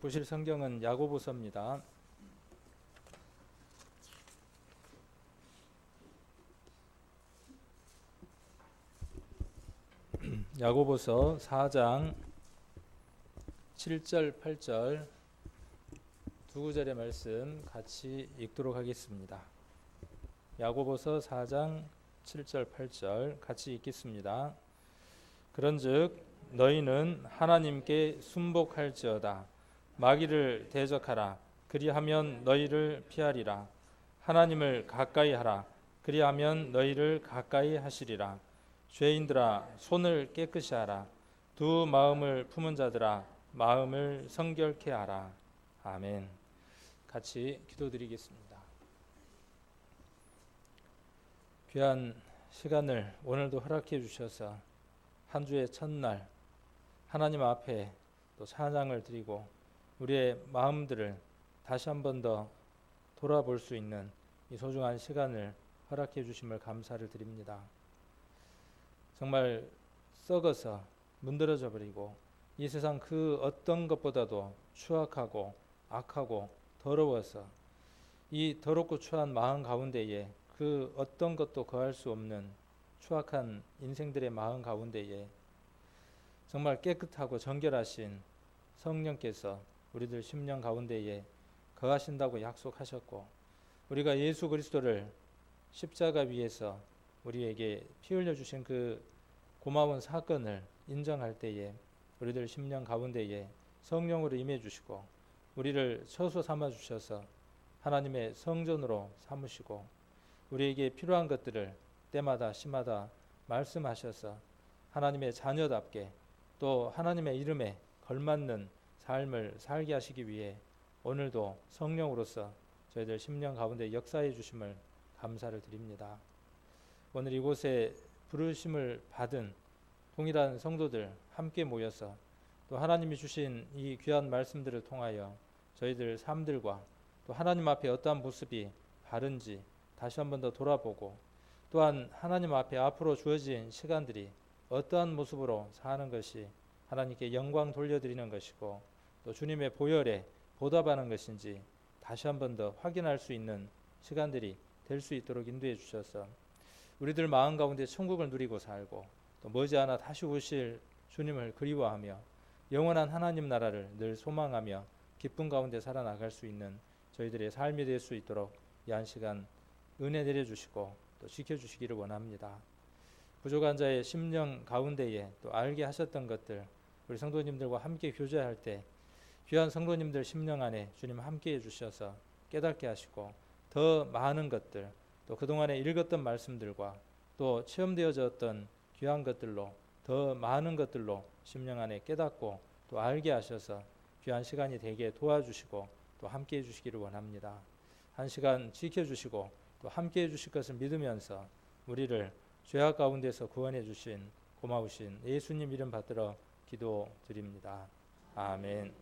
보실 성경은 야고보서입니다. 야고보서 4장 7절 8절 두 구절의 말씀 같이 읽도록 하겠습니다. 야고보서 4장 7절 8절 같이 읽겠습니다. 그런즉 너희는 하나님께 순복할지어다. 마귀를 대적하라. 그리하면 너희를 피하리라. 하나님을 가까이 하라. 그리하면 너희를 가까이 하시리라. 죄인들아 손을 깨끗이 하라. 두 마음을 품은 자들아 마음을 성결케 하라. 아멘. 같이 기도드리겠습니다. 귀한 시간을 오늘도 허락해 주셔서 한 주의 첫날 하나님 앞에 또 찬양을 드리고 우리의 마음들을 다시 한 번 더 돌아볼 수 있는 이 소중한 시간을 허락해 주심을 감사를 드립니다. 정말 썩어서 문드러져 버리고 이 세상 그 어떤 것보다도 추악하고 악하고 더러워서 이 더럽고 추한 마음 가운데에 그 어떤 것도 거할 수 없는 추악한 인생들의 마음 가운데에 정말 깨끗하고 정결하신 성령께서 우리들 심령 가운데에 거하신다고 약속하셨고 우리가 예수 그리스도를 십자가 위에서 우리에게 피 흘려 주신 그 고마운 사건을 인정할 때에 우리들 심령 가운데에 성령으로 임해 주시고 우리를 처소 삼아 주셔서 하나님의 성전으로 삼으시고 우리에게 필요한 것들을 때마다 시마다 말씀하셔서 하나님의 자녀답게 또 하나님의 이름에 걸맞는 삶을 살게 하시기 위해 오늘도 성령으로서 저희들 심령 가운데 역사해 주심을 감사를 드립니다. 오늘 이곳에 부르심을 받은 동일한 성도들 함께 모여서 또 하나님이 주신 이 귀한 말씀들을 통하여 저희들 삶들과 또 하나님 앞에 어떠한 모습이 바른지 다시 한 번 더 돌아보고 또한 하나님 앞에 앞으로 주어진 시간들이 어떠한 모습으로 사는 것이 하나님께 영광 돌려드리는 것이고 또 주님의 보혈에 보답하는 것인지 다시 한 번 더 확인할 수 있는 시간들이 될 수 있도록 인도해 주셔서 우리들 마음 가운데 천국을 누리고 살고 또 머지않아 다시 오실 주님을 그리워하며 영원한 하나님 나라를 늘 소망하며 기쁨 가운데 살아나갈 수 있는 저희들의 삶이 될 수 있도록 이 한 시간 은혜 내려주시고 또 지켜주시기를 원합니다. 부족한 자의 심령 가운데에 또 알게 하셨던 것들 우리 성도님들과 함께 교제할 때 귀한 성도님들 심령 안에 주님 함께 해주셔서 깨닫게 하시고 더 많은 것들 또 그동안에 읽었던 말씀들과 또 체험되어졌던 귀한 것들로 더 많은 것들로 심령 안에 깨닫고 또 알게 하셔서 귀한 시간이 되게 도와주시고 또 함께 해주시기를 원합니다. 한 시간 지켜주시고 또 함께 해주실 것을 믿으면서 우리를 죄악 가운데서 구원해 주신 고마우신 예수님 이름 받들어 기도드립니다. 아멘.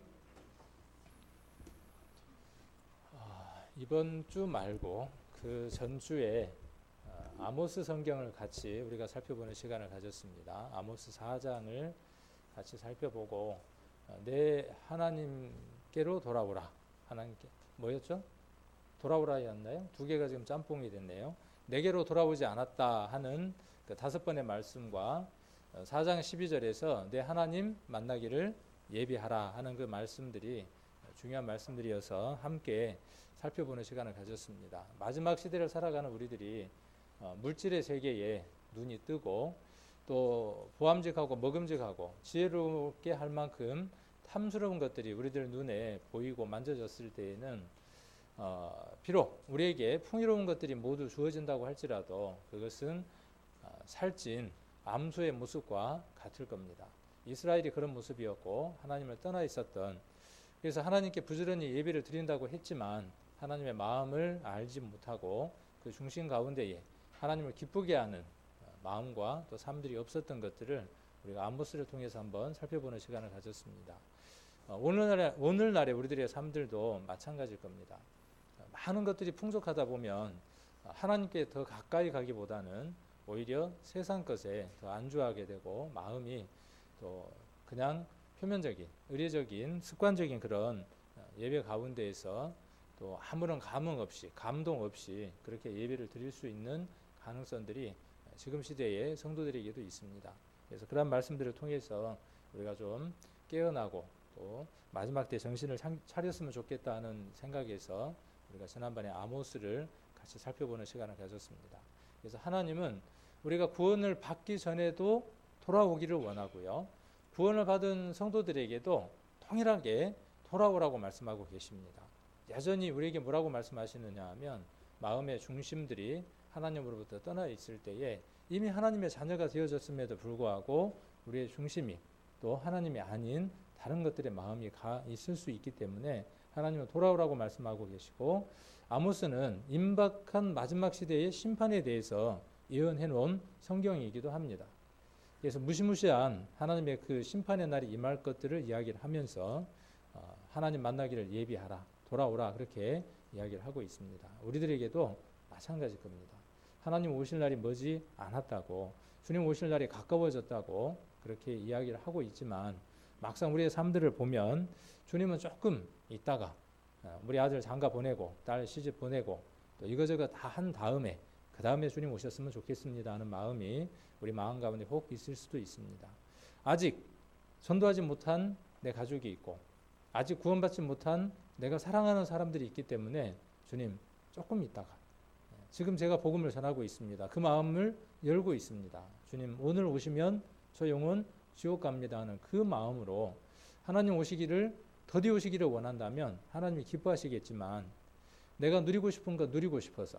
이번 주 말고 그 전주에 아모스 성경을 같이 우리가 살펴보는 시간을 가졌습니다. 아모스 4장을 같이 살펴보고 내 하나님께로 돌아오라. 하나님께 뭐였죠? 돌아오라였나요? 두 개가 지금 짬뽕이 됐네요. 내게로 돌아오지 않았다 하는 그 5번의 말씀과 4장 12절에서 내 하나님 만나기를 예비하라 하는 그 말씀들이 중요한 말씀들이어서 함께 살펴보는 시간을 가졌습니다. 마지막 시대를 살아가는 우리들이 물질의 세계에 눈이 뜨고 또 보암직하고 먹음직하고 지혜롭게 할 만큼 탐스러운 것들이 우리들 눈에 보이고 만져졌을 때에는 비록 우리에게 풍요로운 것들이 모두 주어진다고 할지라도 그것은 살찐 암소의 모습과 같을 겁니다. 이스라엘이 그런 모습이었고 하나님을 떠나 있었던 그래서 하나님께 부지런히 예배를 드린다고 했지만 하나님의 마음을 알지 못하고 그 중심 가운데에 하나님을 기쁘게 하는 마음과 또 삶들이 없었던 것들을 우리가 아모스를 통해서 한번 살펴보는 시간을 가졌습니다. 오늘날의 우리들의 삶들도 마찬가지일 겁니다. 많은 것들이 풍족하다 보면 하나님께 더 가까이 가기보다는 오히려 세상 것에 더 안주하게 되고 마음이 또 그냥 표면적인, 의례적인, 습관적인 그런 예배 가운데에서 또 아무런 감흥 없이, 감동 없이 그렇게 예배를 드릴 수 있는 가능성들이 지금 시대의 성도들에게도 있습니다. 그래서 그런 말씀들을 통해서 우리가 좀 깨어나고 또 마지막 때 정신을 차렸으면 좋겠다는 생각에서 우리가 지난번에 아모스를 같이 살펴보는 시간을 가졌습니다. 그래서 하나님은 우리가 구원을 받기 전에도 돌아오기를 원하고요. 구원을 받은 성도들에게도 동일하게 돌아오라고 말씀하고 계십니다. 여전히 우리에게 뭐라고 말씀하시느냐 하면 마음의 중심들이 하나님으로부터 떠나 있을 때에 이미 하나님의 자녀가 되어졌음에도 불구하고 우리의 중심이 또 하나님이 아닌 다른 것들의 마음이 가 있을 수 있기 때문에 하나님은 돌아오라고 말씀하고 계시고, 아모스는 임박한 마지막 시대의 심판에 대해서 예언해 놓은 성경이기도 합니다. 그래서 무시무시한 하나님의 그 심판의 날이 임할 것들을 이야기를 하면서 하나님 만나기를 예비하라, 돌아오라, 그렇게 이야기를 하고 있습니다. 우리들에게도 마찬가지일 겁니다. 하나님 오실 날이 머지 않았다고, 주님 오실 날이 가까워졌다고 그렇게 이야기를 하고 있지만 막상 우리의 삶들을 보면 주님은 조금 있다가 우리 아들 장가 보내고 딸 시집 보내고 또 이거저거 다 한 다음에 그 다음에 주님 오셨으면 좋겠습니다 하는 마음이 우리 마음 가운데 혹 있을 수도 있습니다. 아직 전도하지 못한 내 가족이 있고 아직 구원받지 못한 내가 사랑하는 사람들이 있기 때문에 주님 조금 있다가, 지금 제가 복음을 전하고 있습니다. 그 마음을 열고 있습니다. 주님 오늘 오시면 저 영혼 지옥 갑니다 하는 그 마음으로 하나님 오시기를, 더디 오시기를 원한다면 하나님이 기뻐하시겠지만 내가 누리고 싶은 거 누리고 싶어서,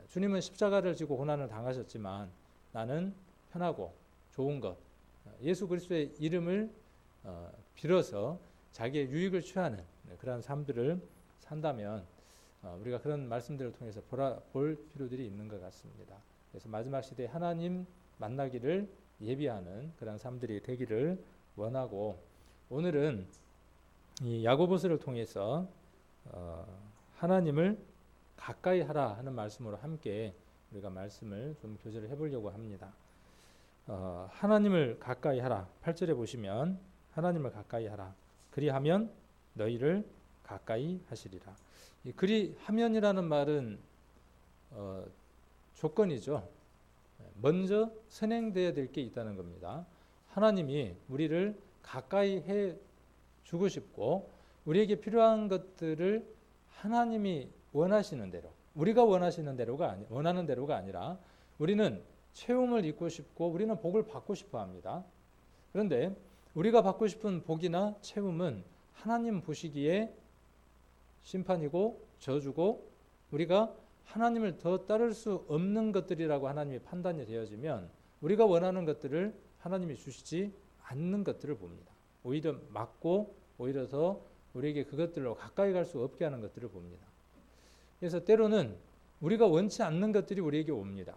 주님은 십자가를 지고 고난을 당하셨지만 나는 편하고 좋은 것, 예수 그리스도의 이름을 빌어서 자기의 유익을 취하는 그런 삶들을 산다면 우리가 그런 말씀들을 통해서 볼 필요들이 있는 것 같습니다. 그래서 마지막 시대에 하나님 만나기를 예비하는 그런 삶들이 되기를 원하고, 오늘은 이 야고보서를 통해서 하나님을 가까이 하라 하는 말씀으로 함께 우리가 말씀을 좀 교제를 해보려고 합니다. 하나님을 가까이 하라. 8절에 보시면 하나님을 가까이 하라. 그리하면 너희를 가까이 하시리라. 이 그리하면이라는 말은 조건이죠. 먼저 선행되어야 될 게 있다는 겁니다. 하나님이 우리를 가까이 해 주고 싶고 우리에게 필요한 것들을 하나님이 원하시는 대로, 우리가 원하는 대로가 아니라 우리는 채움을 입고 싶고 우리는 복을 받고 싶어 합니다. 그런데 우리가 받고 싶은 복이나 채움은 하나님 보시기에 심판이고 저주고 우리가 하나님을 더 따를 수 없는 것들이라고 하나님이 판단이 되어지면 우리가 원하는 것들을 하나님이 주시지 않는 것들을 봅니다. 오히려 막고 오히려 더 우리에게 그것들로 가까이 갈 수 없게 하는 것들을 봅니다. 그래서 때로는 우리가 원치 않는 것들이 우리에게 옵니다.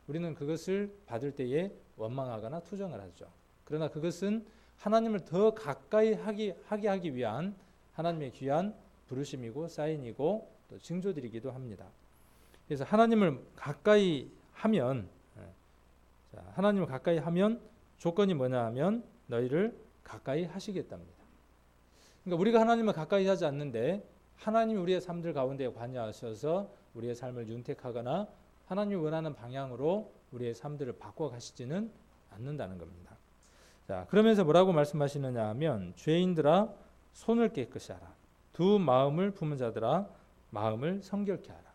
우리는 그것을 받을 때에 원망하거나 투정을 하죠. 그러나 그것은 하나님을 더 가까이 하기 위한 하나님의 귀한 부르심이고 사인이고 또 징조들이기도 합니다. 그래서 하나님을 가까이 하면 조건이 뭐냐 하면 너희를 가까이 하시겠답니다. 그러니까 우리가 하나님을 가까이 하지 않는데 하나님이 우리의 삶들 가운데 관여하셔서 우리의 삶을 윤택하거나 하나님이 원하는 방향으로 우리의 삶들을 바꿔가시지는 않는다는 겁니다. 자, 그러면서 뭐라고 말씀하시느냐 하면 죄인들아 손을 깨끗이 하라. 두 마음을 품은 자들아 마음을 성결케 하라.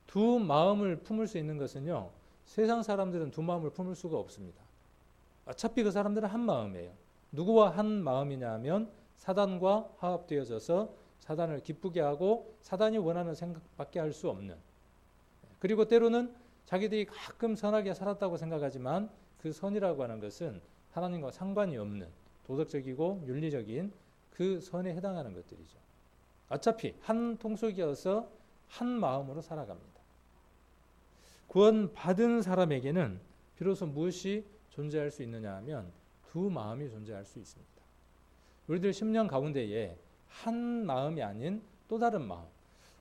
두 마음을 품을 수 있는 것은요, 세상 사람들은 두 마음을 품을 수가 없습니다. 어차피 그 사람들은 한 마음이에요. 누구와 한 마음이냐 하면 사단과 화합되어져서 사단을 기쁘게 하고 사단이 원하는 생각밖에 할 수 없는, 그리고 때로는 자기들이 가끔 선하게 살았다고 생각하지만 그 선이라고 하는 것은 하나님과 상관이 없는 도덕적이고 윤리적인 그 선에 해당하는 것들이죠. 어차피 한 통속이어서 한 마음으로 살아갑니다. 구원받은 사람에게는 비로소 무엇이 존재할 수 있느냐 하면 두 마음이 존재할 수 있습니다. 우리들 10년 가운데에 한 마음이 아닌 또 다른 마음,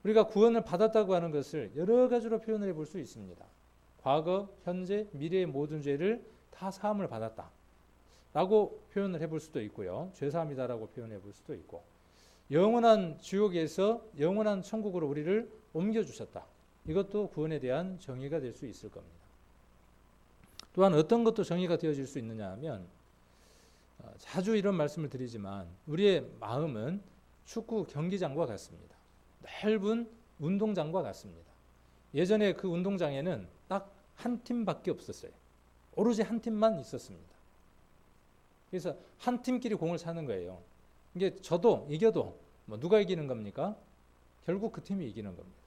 우리가 구원을 받았다고 하는 것을 여러 가지로 표현을 해볼 수 있습니다. 과거, 현재, 미래의 모든 죄를 다 사함을 받았다. 라고 표현을 해볼 수도 있고요. 죄사함이다라고 표현해 볼 수도 있고, 영원한 지옥에서 영원한 천국으로 우리를 옮겨주셨다. 이것도 구원에 대한 정의가 될 수 있을 겁니다. 또한 어떤 것도 정의가 되어질 수 있느냐 하면, 자주 이런 말씀을 드리지만 우리의 마음은 축구 경기장과 같습니다. 넓은 운동장과 같습니다. 예전에 그 운동장에는 딱 한 팀밖에 없었어요. 오로지 한 팀만 있었습니다. 그래서 한 팀끼리 공을 차는 거예요. 이게 저도 이겨도 뭐 누가 이기는 겁니까? 결국 그 팀이 이기는 겁니다.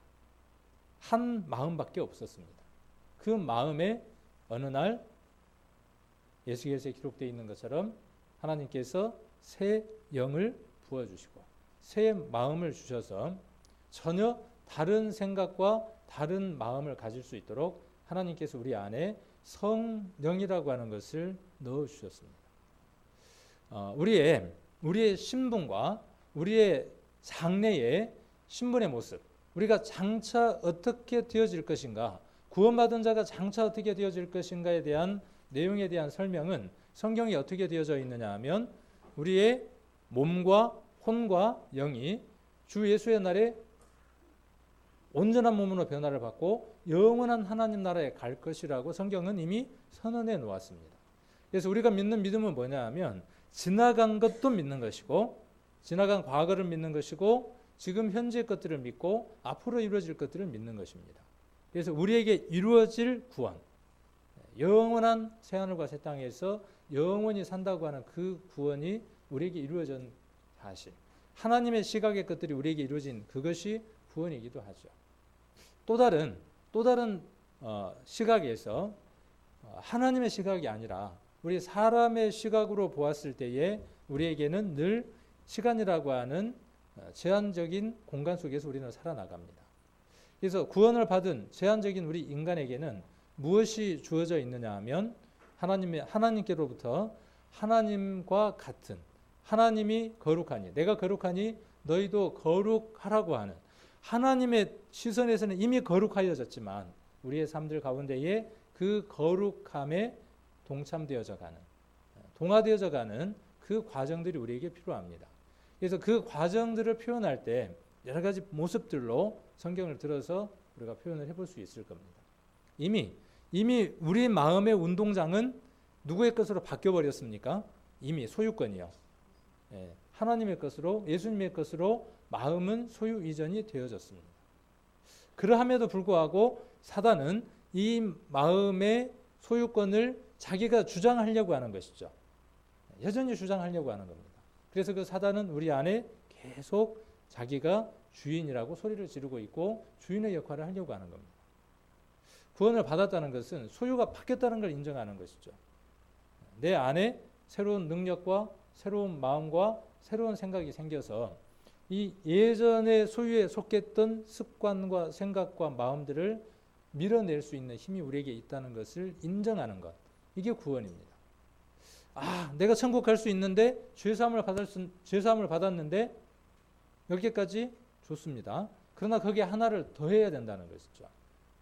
한 마음밖에 없었습니다. 그 마음에 어느 날 예수께서 기록되어 있는 것처럼 하나님께서 새 영을 부어주시고 새 마음을 주셔서 전혀 다른 생각과 다른 마음을 가질 수 있도록 하나님께서 우리 안에 성령이라고 하는 것을 넣어주셨습니다. 우리의 신분과 우리의 장래의 신분의 모습, 우리가 장차 어떻게 되어질 것인가, 구원받은 자가 장차 어떻게 되어질 것인가에 대한 내용에 대한 설명은 성경이 어떻게 되어져 있느냐 하면, 우리의 몸과 혼과 영이 주 예수의 날에 온전한 몸으로 변화를 받고 영원한 하나님 나라에 갈 것이라고 성경은 이미 선언해 놓았습니다. 그래서 우리가 믿는 믿음은 뭐냐 하면, 지나간 것도 믿는 것이고, 지나간 과거를 믿는 것이고, 지금 현재의 것들을 믿고 앞으로 이루어질 것들을 믿는 것입니다. 그래서 우리에게 이루어질 구원, 영원한 새하늘과 새 땅에서 영원히 산다고 하는 그 구원이 우리에게 이루어진 사실, 하나님의 시각의 것들이 우리에게 이루어진 그것이 구원이기도 하죠. 또 다른 시각에서 하나님의 시각이 아니라 우리 사람의 시각으로 보았을 때에 우리에게는 늘 시간이라고 하는 제한적인 공간 속에서 우리는 살아나갑니다. 그래서 구원을 받은 제한적인 우리 인간에게는 무엇이 주어져 있느냐 하면, 하나님께로부터 하나님과 같은, 하나님이 거룩하니 내가 거룩하니 너희도 거룩하라고 하는, 하나님의 시선에서는 이미 거룩하여졌지만 우리의 삶들 가운데에 그 거룩함에 동참되어져 가는, 동화되어져 가는 그 과정들이 우리에게 필요합니다. 그래서 그 과정들을 표현할 때 여러 가지 모습들로 성경을 들어서 우리가 표현을 해볼 수 있을 겁니다. 이미 우리 마음의 운동장은 누구의 것으로 바뀌어버렸습니까? 이미 소유권이요. 하나님의 것으로, 예수님의 것으로 마음은 소유 이전이 되어졌습니다. 그러함에도 불구하고 사단은 이 마음의 소유권을 자기가 주장하려고 하는 것이죠. 여전히 주장하려고 하는 겁니다. 그래서 그 사단은 우리 안에 계속 자기가 주인이라고 소리를 지르고 있고 주인의 역할을 하려고 하는 겁니다. 구원을 받았다는 것은 소유가 바뀌었다는 걸 인정하는 것이죠. 내 안에 새로운 능력과 새로운 마음과 새로운 생각이 생겨서 이 예전의 소유에 속했던 습관과 생각과 마음들을 밀어낼 수 있는 힘이 우리에게 있다는 것을 인정하는 것, 이게 구원입니다. 내가 천국 갈 수 있는데 죄사함을 받았는데 여기까지 좋습니다. 그러나 거기에 하나를 더해야 된다는 것이죠.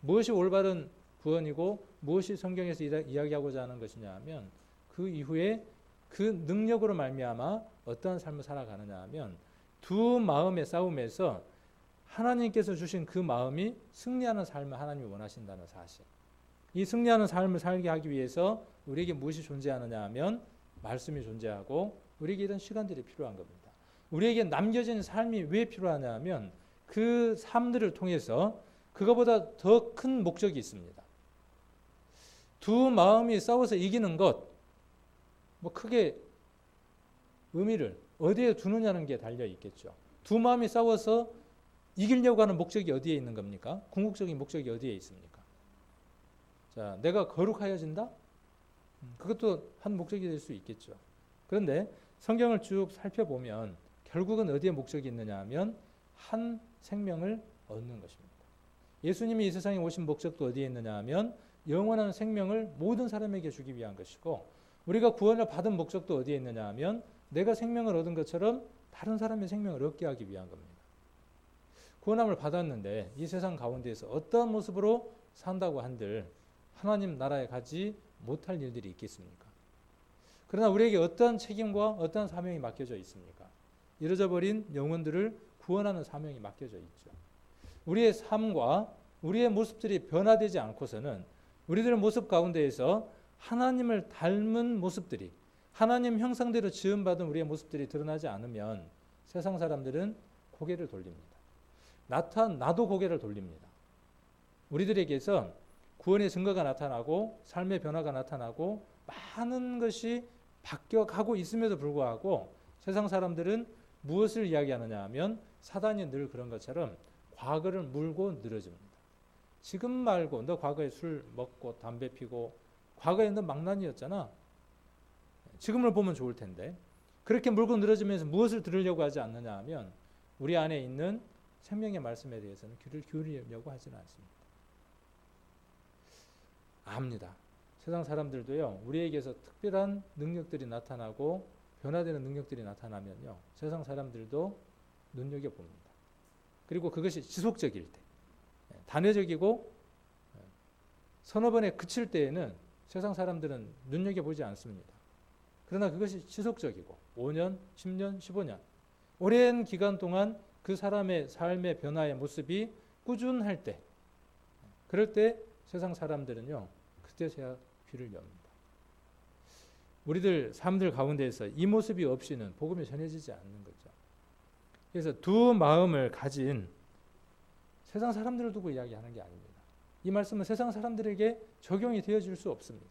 무엇이 올바른 구원이고 무엇이 성경에서 이야기하고자 하는 것이냐 하면, 그 이후에 그 능력으로 말미암아 어떠한 삶을 살아가느냐 하면, 두 마음의 싸움에서 하나님께서 주신 그 마음이 승리하는 삶을 하나님이 원하신다는 사실, 이 승리하는 삶을 살게 하기 위해서 우리에게 무엇이 존재하느냐 하면 말씀이 존재하고 우리에게 이런 시간들이 필요한 겁니다. 우리에게 남겨진 삶이 왜 필요하냐 하면 그 삶들을 통해서 그거보다 더 큰 목적이 있습니다. 두 마음이 싸워서 이기는 것, 뭐 크게 의미를 어디에 두느냐는 게 달려 있겠죠. 두 마음이 싸워서 이기려고 하는 목적이 어디에 있는 겁니까? 궁극적인 목적이 어디에 있습니까? 자, 내가 거룩하여진다? 그것도 한 목적이 될 수 있겠죠. 그런데 성경을 쭉 살펴보면 결국은 어디에 목적이 있느냐 하면 한 생명을 얻는 것입니다. 예수님이 이 세상에 오신 목적도 어디에 있느냐 하면 영원한 생명을 모든 사람에게 주기 위한 것이고, 우리가 구원을 받은 목적도 어디에 있느냐 하면 내가 생명을 얻은 것처럼 다른 사람의 생명을 얻게 하기 위한 겁니다. 구원함을 받았는데 이 세상 가운데에서 어떠한 모습으로 산다고 한들 하나님 나라에 가지 못할 일들이 있겠습니까? 그러나 우리에게 어떠한 책임과 어떠한 사명이 맡겨져 있습니까? 잃어져 버린 영혼들을 구원하는 사명이 맡겨져 있죠. 우리의 삶과 우리의 모습들이 변화되지 않고서는 우리들의 모습 가운데에서 하나님을 닮은 모습들이, 하나님 형상대로 지음받은 우리의 모습들이 드러나지 않으면 세상 사람들은 고개를 돌립니다. 나도 고개를 돌립니다. 우리들에게서 구원의 증거가 나타나고 삶의 변화가 나타나고 많은 것이 바뀌어가고 있음에도 불구하고 세상 사람들은 무엇을 이야기하느냐 하면 사단이 늘 그런 것처럼 과거를 물고 늘어집니다. 지금 말고 너 과거에 술 먹고 담배 피고 과거에 너 망나니였잖아. 지금을 보면 좋을 텐데. 그렇게 물고 늘어지면서 무엇을 들으려고 하지 않느냐 하면 우리 안에 있는 생명의 말씀에 대해서는 귀를 기울이려고 하지는 않습니다. 압니다. 세상 사람들도요, 우리에게서 특별한 능력들이 나타나고 변화되는 능력들이 나타나면요, 세상 사람들도 눈여겨봅니다. 그리고 그것이 지속적일 때, 단회적이고 서너 번에 그칠 때에는 세상 사람들은 눈여겨보지 않습니다. 그러나 그것이 지속적이고 5년, 10년, 15년 오랜 기간 동안 그 사람의 삶의 변화의 모습이 꾸준할 때, 그럴 때 세상 사람들은요, 그때서야 귀를 엽니다. 우리들 삶들 가운데에서 이 모습이 없이는 복음이 전해지지 않는 거죠. 그래서 두 마음을 가진 세상 사람들을 두고 이야기하는 게 아닙니다. 이 말씀은 세상 사람들에게 적용이 되어질 수 없습니다.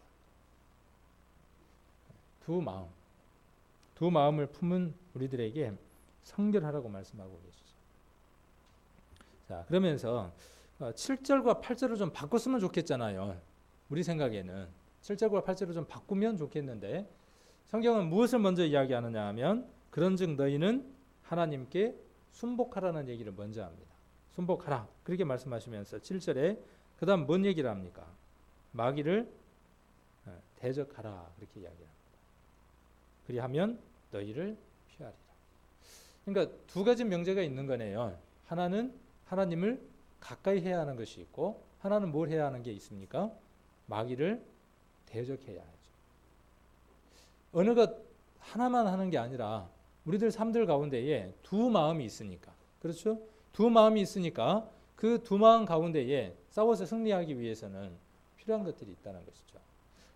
두 마음을 품은 우리들에게 성결하라고 말씀하고 계시죠. 자, 그러면서 7절과 8절을 좀 바꿨으면 좋겠잖아요. 우리 생각에는 7절과 8절을 좀 바꾸면 좋겠는데 성경은 무엇을 먼저 이야기하느냐 하면 그런즉 너희는 하나님께 순복하라는 얘기를 먼저 합니다. 순복하라 그렇게 말씀하시면서 7절에 그 다음 뭔 얘기를 합니까? 마귀를 대적하라 그렇게 이야기합니다. 그리하면 너희를 피하리라. 그러니까 두 가지 명제가 있는 거네요. 하나는 하나님을 가까이 해야 하는 것이 있고 하나는 뭘 해야 하는 게 있습니까? 마귀를 대적해야 하죠. 어느 것 하나만 하는 게 아니라 우리들 삶들 가운데에 두 마음이 있으니까, 그렇죠? 두 마음이 있으니까 그 두 마음 가운데에 싸워서 승리하기 위해서는 필요한 것들이 있다는 것이죠.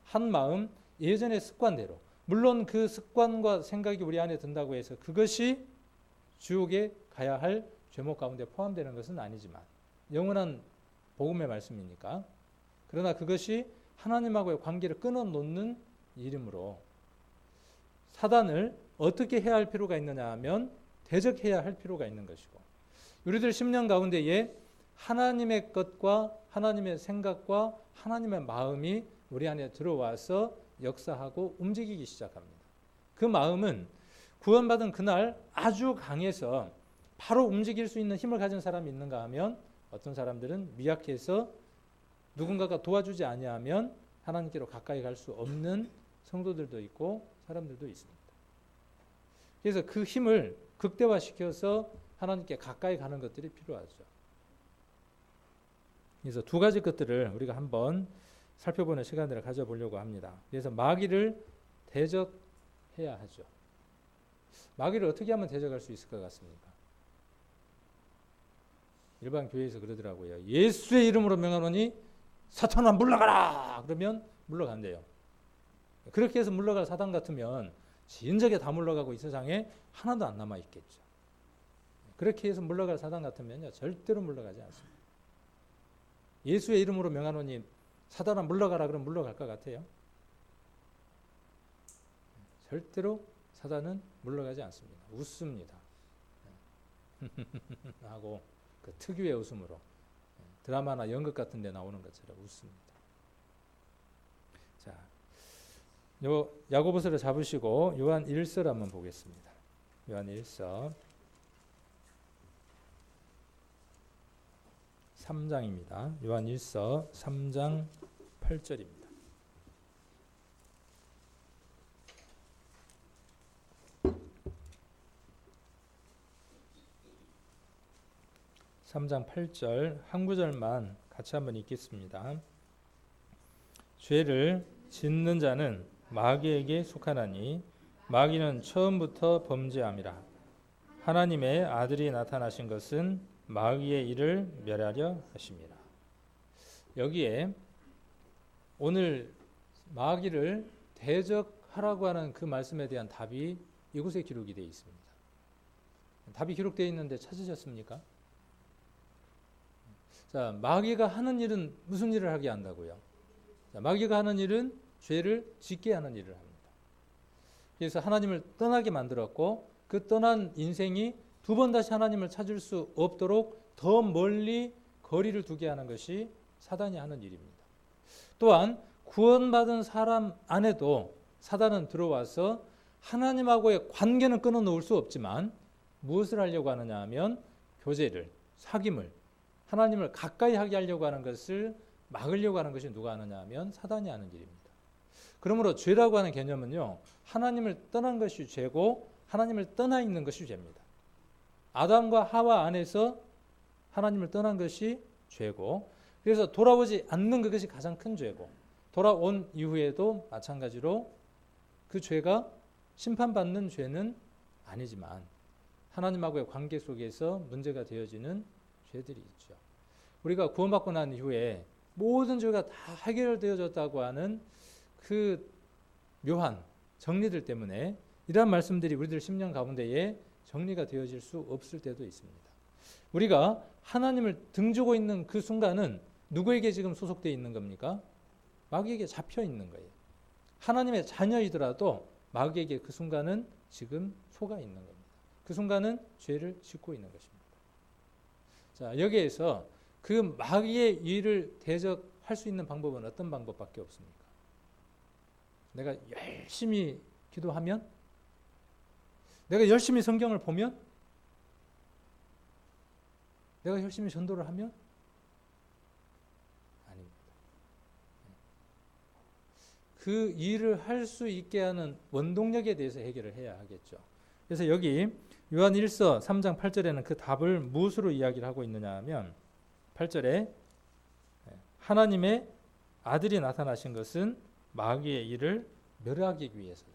한 마음, 예전의 습관대로, 물론 그 습관과 생각이 우리 안에 든다고 해서 그것이 지옥에 가야 할 죄목 가운데 포함되는 것은 아니지만 영원한 복음의 말씀이니까, 그러나 그것이 하나님하고의 관계를 끊어놓는 일이므로 사단을 어떻게 해야 할 필요가 있느냐 하면 대적해야 할 필요가 있는 것이고, 우리들 심령 가운데에 하나님의 것과 하나님의 생각과 하나님의 마음이 우리 안에 들어와서 역사하고 움직이기 시작합니다. 그 마음은 구원받은 그날 아주 강해서 바로 움직일 수 있는 힘을 가진 사람이 있는가 하면 어떤 사람들은 미약해서 누군가가 도와주지 아니하면 하나님께로 가까이 갈 수 없는 성도들도 있고 사람들도 있습니다. 그래서 그 힘을 극대화시켜서 하나님께 가까이 가는 것들이 필요하죠. 그래서 두 가지 것들을 우리가 한번 살펴보는 시간들을 가져보려고 합니다. 그래서 마귀를 대적해야 하죠. 마귀를 어떻게 하면 대적할 수 있을 것 같습니까? 일반 교회에서 그러더라고요. 예수의 이름으로 명하노니 사탄아 물러가라! 그러면 물러간대요. 그렇게 해서 물러갈 사단 같으면 진작에 다 물러가고 이 세상에 하나도 안 남아있겠죠. 그렇게 해서 물러갈 사단 같으면요, 절대로 물러가지 않습니다. 예수의 이름으로 명하노니 사단아 물러가라 그러면 물러갈 것 같아요? 절대로 사단은 물러가지 않습니다. 웃습니다. 하고 그 특유의 웃음으로 드라마나 연극 같은 데 나오는 것처럼 웃습니다. 자, 요 야고보서를 잡으시고 요한 1서를 한번 보겠습니다. 요한 1서 3장입니다. 요한 1서 3장 8절입니다. (3장 8절) 한 구절만 같이 한번 읽겠습니다. 죄를 짓는 자는 마귀에게 속하나니 마귀는 처음부터 범죄함이라. 하나님의 아들이 나타나신 것은 마귀의 일을 멸하려 하심이라. 여기에 오늘 마귀를 대적하라고 하는 그 말씀에 대한 답이 이곳에 기록이 되어 있습니다. 답이 기록되어 있는데 찾으셨습니까? 자, 마귀가 하는 일은 무슨 일을 하게 한다고요? 자, 마귀가 하는 일은 죄를 짓게 하는 일을 합니다. 그래서 하나님을 떠나게 만들었고 그 떠난 인생이 두 번 다시 하나님을 찾을 수 없도록 더 멀리 거리를 두게 하는 것이 사단이 하는 일입니다. 또한 구원받은 사람 안에도 사단은 들어와서 하나님하고의 관계는 끊어놓을 수 없지만 무엇을 하려고 하느냐 하면 교제를, 사귐을, 하나님을 가까이 하게 하려고 하는 것을 막으려고 하는 것이 누가 하느냐 하면 사단이 하는 일입니다. 그러므로 죄라고 하는 개념은요, 하나님을 떠난 것이 죄고 하나님을 떠나 있는 것이 죄입니다. 아담과 하와 안에서 하나님을 떠난 것이 죄고, 그래서 돌아오지 않는 그것이 가장 큰 죄고, 돌아온 이후에도 마찬가지로 그 죄가 심판받는 죄는 아니지만 하나님하고의 관계 속에서 문제가 되어지는 죄들이 있죠. 우리가 구원받고 난 이후에 모든 죄가 다 해결되어졌다고 하는 그 묘한 정리들 때문에 이러한 말씀들이 우리들 심령 가운데에 정리가 되어질 수 없을 때도 있습니다. 우리가 하나님을 등지고 있는 그 순간은 누구에게 지금 소속되어 있는 겁니까? 마귀에게 잡혀 있는 거예요. 하나님의 자녀이더라도 마귀에게 그 순간은 지금 속아 있는 겁니다. 그 순간은 죄를 짓고 있는 것입니다. 자, 여기에서 그 마귀의 일을 대적할 수 있는 방법은 어떤 방법밖에 없습니까? 내가 열심히 기도하면? 내가 열심히 성경을 보면? 내가 열심히 전도를 하면? 아닙니다. 그 일을 할 수 있게 하는 원동력에 대해서 해결을 해야 하겠죠. 그래서 여기 요한 1서 3장 8절에는 그 답을 무엇으로 이야기를 하고 있느냐 하면 8절에 하나님의 아들이 나타나신 것은 마귀의 일을 멸하기 위해서다.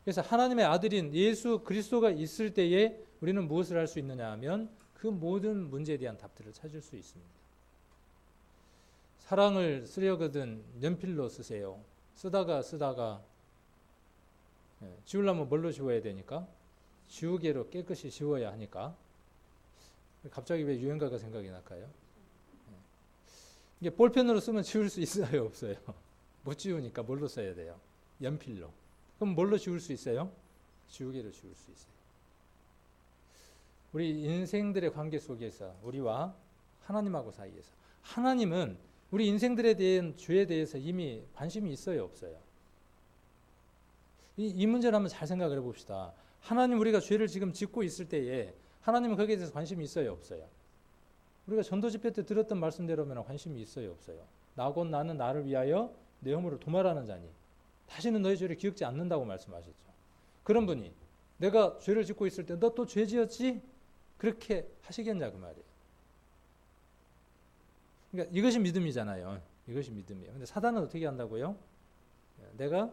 그래서 하나님의 아들인 예수 그리스도가 있을 때에 우리는 무엇을 할 수 있느냐 하면 그 모든 문제에 대한 답들을 찾을 수 있습니다. 사랑을 쓰려거든 연필로 쓰세요. 쓰다가 지우려면 뭘로 지워야 되니까? 지우개로 깨끗이 지워야 하니까. 갑자기 왜 유행가가 생각이 날까요? 이게 볼펜으로 쓰면 지울 수 있어요, 없어요? 못 지우니까 뭘로 써야 돼요? 연필로. 그럼 뭘로 지울 수 있어요? 지우개로 지울 수 있어요. 우리 인생들의 관계 속에서 우리와 하나님하고 사이에서 하나님은 우리 인생들에 대한 죄에 대해서 이미 관심이 있어요, 없어요? 이 문제를 한번 잘 생각을 해봅시다. 하나님 우리가 죄를 지금 짓고 있을 때에 하나님은 거기에 대해서 관심이 있어요, 없어요? 우리가 전도 집회 때 들었던 말씀대로면 관심이 있어요, 없어요? 나 곧 나는 나를 위하여 내 허물을 도말하는 자니 다시는 너희 죄를 기억지 않는다고 말씀하셨죠. 그런 분이 내가 죄를 짓고 있을 때 너 또 죄 지었지? 그렇게 하시겠냐 그 말이에요. 그러니까 이것이 믿음이잖아요. 이것이 믿음이에요. 근데 사단은 어떻게 한다고요? 내가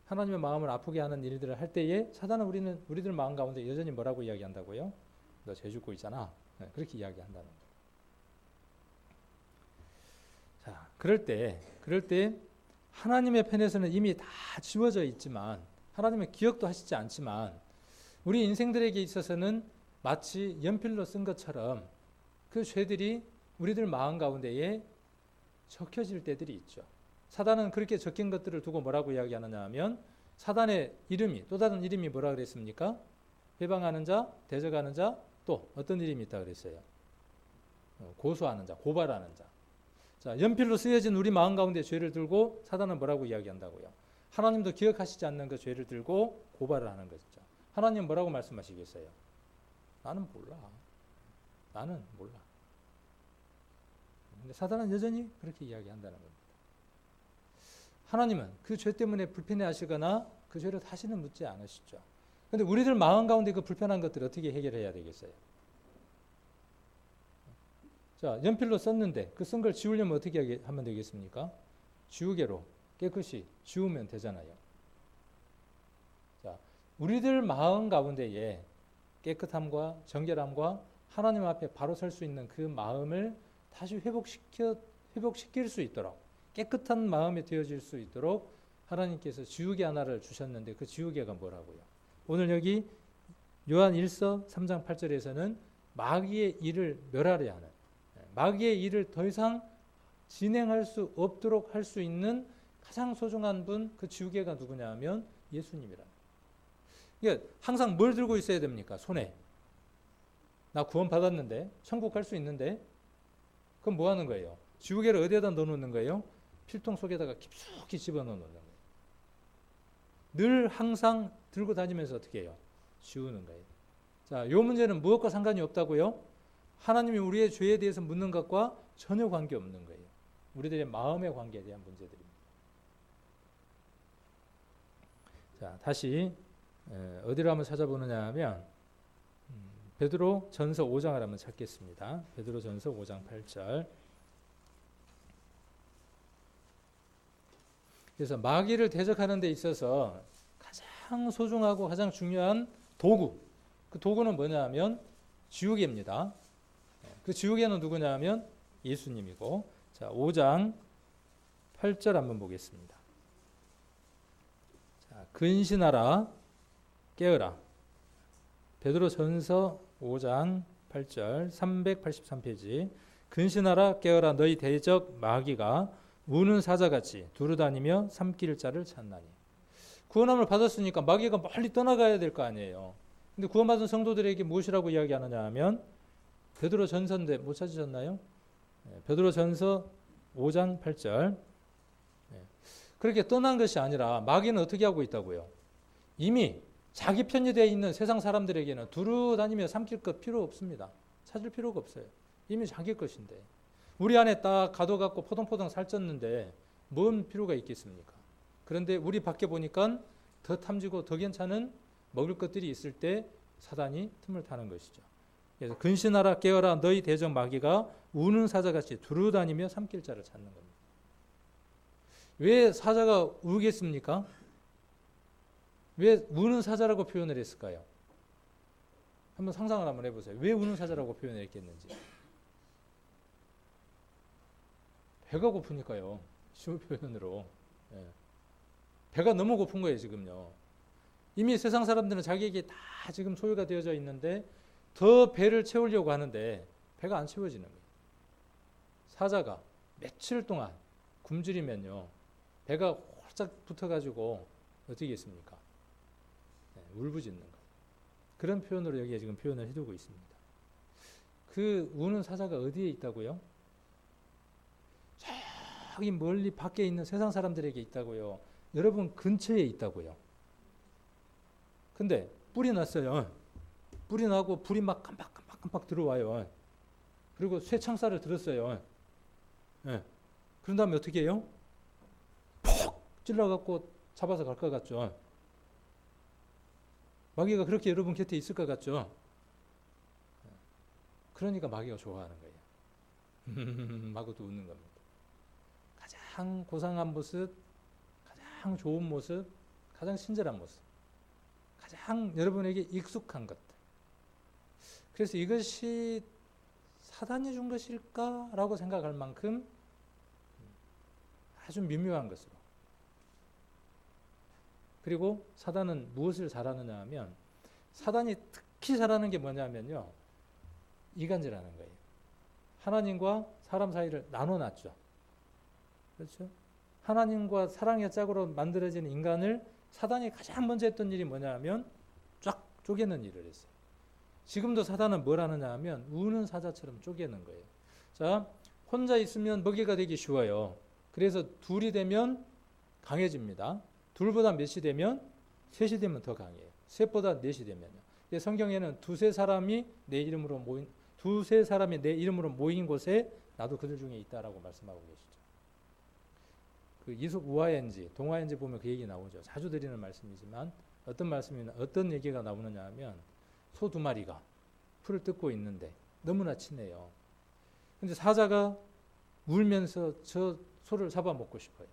하나님의 마음을 아프게 하는 일들을 할 때에 사단은 우리들 마음 가운데 여전히 뭐라고 이야기한다고요? 너 죄 짓고 있잖아. 그렇게 이야기한다는 거예요. 자, 그럴 때 하나님의 편에서는 이미 다 지워져 있지만 하나님의 기억도 하시지 않지만 우리 인생들에게 있어서는 마치 연필로 쓴 것처럼 그 죄들이 우리들 마음 가운데에 적혀질 때들이 있죠. 사단은 그렇게 적힌 것들을 두고 뭐라고 이야기하느냐 하면 사단의 이름이 또 다른 이름이 뭐라 그랬습니까? 회방하는 자, 대적하는 자, 또 어떤 이름이 있다 그랬어요? 고소하는 자, 고발하는 자. 자, 연필로 쓰여진 우리 마음 가운데 죄를 들고 사단은 뭐라고 이야기한다고요? 하나님도 기억하시지 않는 그 죄를 들고 고발을 하는 것이죠. 하나님 뭐라고 말씀하시겠어요? 나는 몰라. 나는 몰라. 근데 사단은 여전히 그렇게 이야기한다는 겁니다. 하나님은 그 죄 때문에 불편해 하시거나 그 죄를 다시는 묻지 않으시죠. 그런데 우리들 마음 가운데 그 불편한 것들을 어떻게 해결해야 되겠어요? 자, 연필로 썼는데 그 쓴 걸 지우려면 어떻게 하면 되겠습니까? 지우개로 깨끗이 지우면 되잖아요. 우리들 마음 가운데에 깨끗함과 정결함과 하나님 앞에 바로 설 수 있는 그 마음을 다시 회복시킬 수 있도록, 깨끗한 마음이 되어질 수 있도록 하나님께서 지우개 하나를 주셨는데, 그 지우개가 뭐라고요? 오늘 여기 요한 1서 3장 8절에서는 마귀의 일을 멸하려 하는, 마귀의 일을 더 이상 진행할 수 없도록 할 수 있는 가장 소중한 분, 그 지우개가 누구냐 하면 예수님이라. 이게 항상 뭘 들고 있어야 됩니까? 손에. 나 구원 받았는데, 천국 갈 수 있는데, 그럼 뭐 하는 거예요? 지우개를 어디에다 넣어놓는 거예요? 필통 속에다가 깊숙이 집어넣는 거예요. 늘 항상 들고 다니면서 어떻게 해요? 지우는 거예요. 자, 이 문제는 무엇과 상관이 없다고요? 하나님이 우리의 죄에 대해서 묻는 것과 전혀 관계없는 거예요. 우리들의 마음의 관계에 대한 문제들입니다. 자, 다시 어디로 한번 찾아보느냐 하면 베드로 전서 5장을 한번 찾겠습니다. 베드로 전서 5장 8절. 그래서 마귀를 대적하는 데 있어서 가장 소중하고 가장 중요한 도구, 그 도구는 뭐냐 하면 지우개입니다. 그 지우개는 누구냐 하면 예수님이고, 자, 5장 8절 한번 보겠습니다. 자, 근신하라 깨어라. 베드로 전서 5장 8절 383페이지. 근신하라 깨어라 너희 대적 마귀가 우는 사자같이 두루다니며 삼킬 자를 찾나니. 구원함을 받았으니까 마귀가 멀리 떠나가야 될 거 아니에요. 근데 구원받은 성도들에게 무엇이라고 이야기하느냐 하면 베드로 전서인데 못 찾으셨나요? 베드로 전서 5장 8절. 그렇게 떠난 것이 아니라 마귀는 어떻게 하고 있다고요? 이미 자기 편이 되어 있는 세상 사람들에게는 두루다니며 삼킬 것 필요 없습니다. 찾을 필요가 없어요. 이미 자기 것인데. 우리 안에 딱 가둬갖고 포동포동 살쪘는데 뭔 필요가 있겠습니까? 그런데 우리 밖에 보니까 더 탐지고 더 괜찮은 먹을 것들이 있을 때 사단이 틈을 타는 것이죠. 그래서 근신하라 깨어라 너희 대적 마귀가 우는 사자같이 두루다니며 삼킬 자를 찾는 겁니다. 왜 사자가 울겠습니까? 왜 우는 사자라고 표현을 했을까요? 한번 상상을 한번 해보세요. 왜 우는 사자라고 표현을 했겠는지. 배가 고프니까요. 쉬운 표현으로. 배가 너무 고픈 거예요, 지금요. 이미 세상 사람들은 자기에게 다 지금 소유가 되어져 있는데 더 배를 채우려고 하는데 배가 안 채워지는 거예요. 사자가 며칠 동안 굶주리면요. 배가 홀짝 붙어가지고 어떻게 했습니까? 울부짖는 거예요. 그런 표현으로 여기에 지금 표현을 해두고 있습니다. 그 우는 사자가 어디에 있다고요? 저기 멀리 밖에 있는 세상 사람들에게 있다고요. 여러분 근처에 있다고요. 근데 뿔이 났어요. 뿔이 나고 불이 막 깜빡깜빡 들어와요. 그리고 쇠창살을 들었어요. 그런 다음에 어떻게 해요? 푹 찔러갖고 잡아서 갈 것 같죠. 마귀가 그렇게 여러분 곁에 있을 것 같죠. 그러니까 마귀가 좋아하는 거예요. 마구도 웃는 겁니다. 가장 고상한 모습, 가장 좋은 모습, 가장 친절한 모습, 가장 여러분에게 익숙한 것들. 그래서 이것이 사단이 준 것일까라고 생각할 만큼 아주 미묘한 것으로. 그리고 사단은 무엇을 잘하느냐 하면 사단이 특히 잘하는 게 뭐냐면요. 이간질하는 거예요. 하나님과 사람 사이를 나눠놨죠. 그렇죠? 하나님과 사랑의 짝으로 만들어진 인간을 사단이 가장 먼저 했던 일이 뭐냐 하면 쫙 쪼개는 일을 했어요. 지금도 사단은 뭘 하느냐 하면 우는 사자처럼 쪼개는 거예요. 자, 혼자 있으면 먹이가 되기 쉬워요. 그래서 둘이 되면 강해집니다. 둘보다 몇이 되면 셋이 되면 더 강해요. 셋보다 넷이 되면요. 성경에는 두세 사람이 내 이름으로 모인 곳에 나도 그들 중에 있다라고 말씀하고 계시죠. 그 이솝 우화엔지, 동화엔지 보면 그 얘기 나오죠. 자주 드리는 말씀이지만 어떤 얘기가 나오느냐 하면 소 두 마리가 풀을 뜯고 있는데 너무나 친해요. 근데 사자가 울면서 저 소를 잡아먹고 싶어요.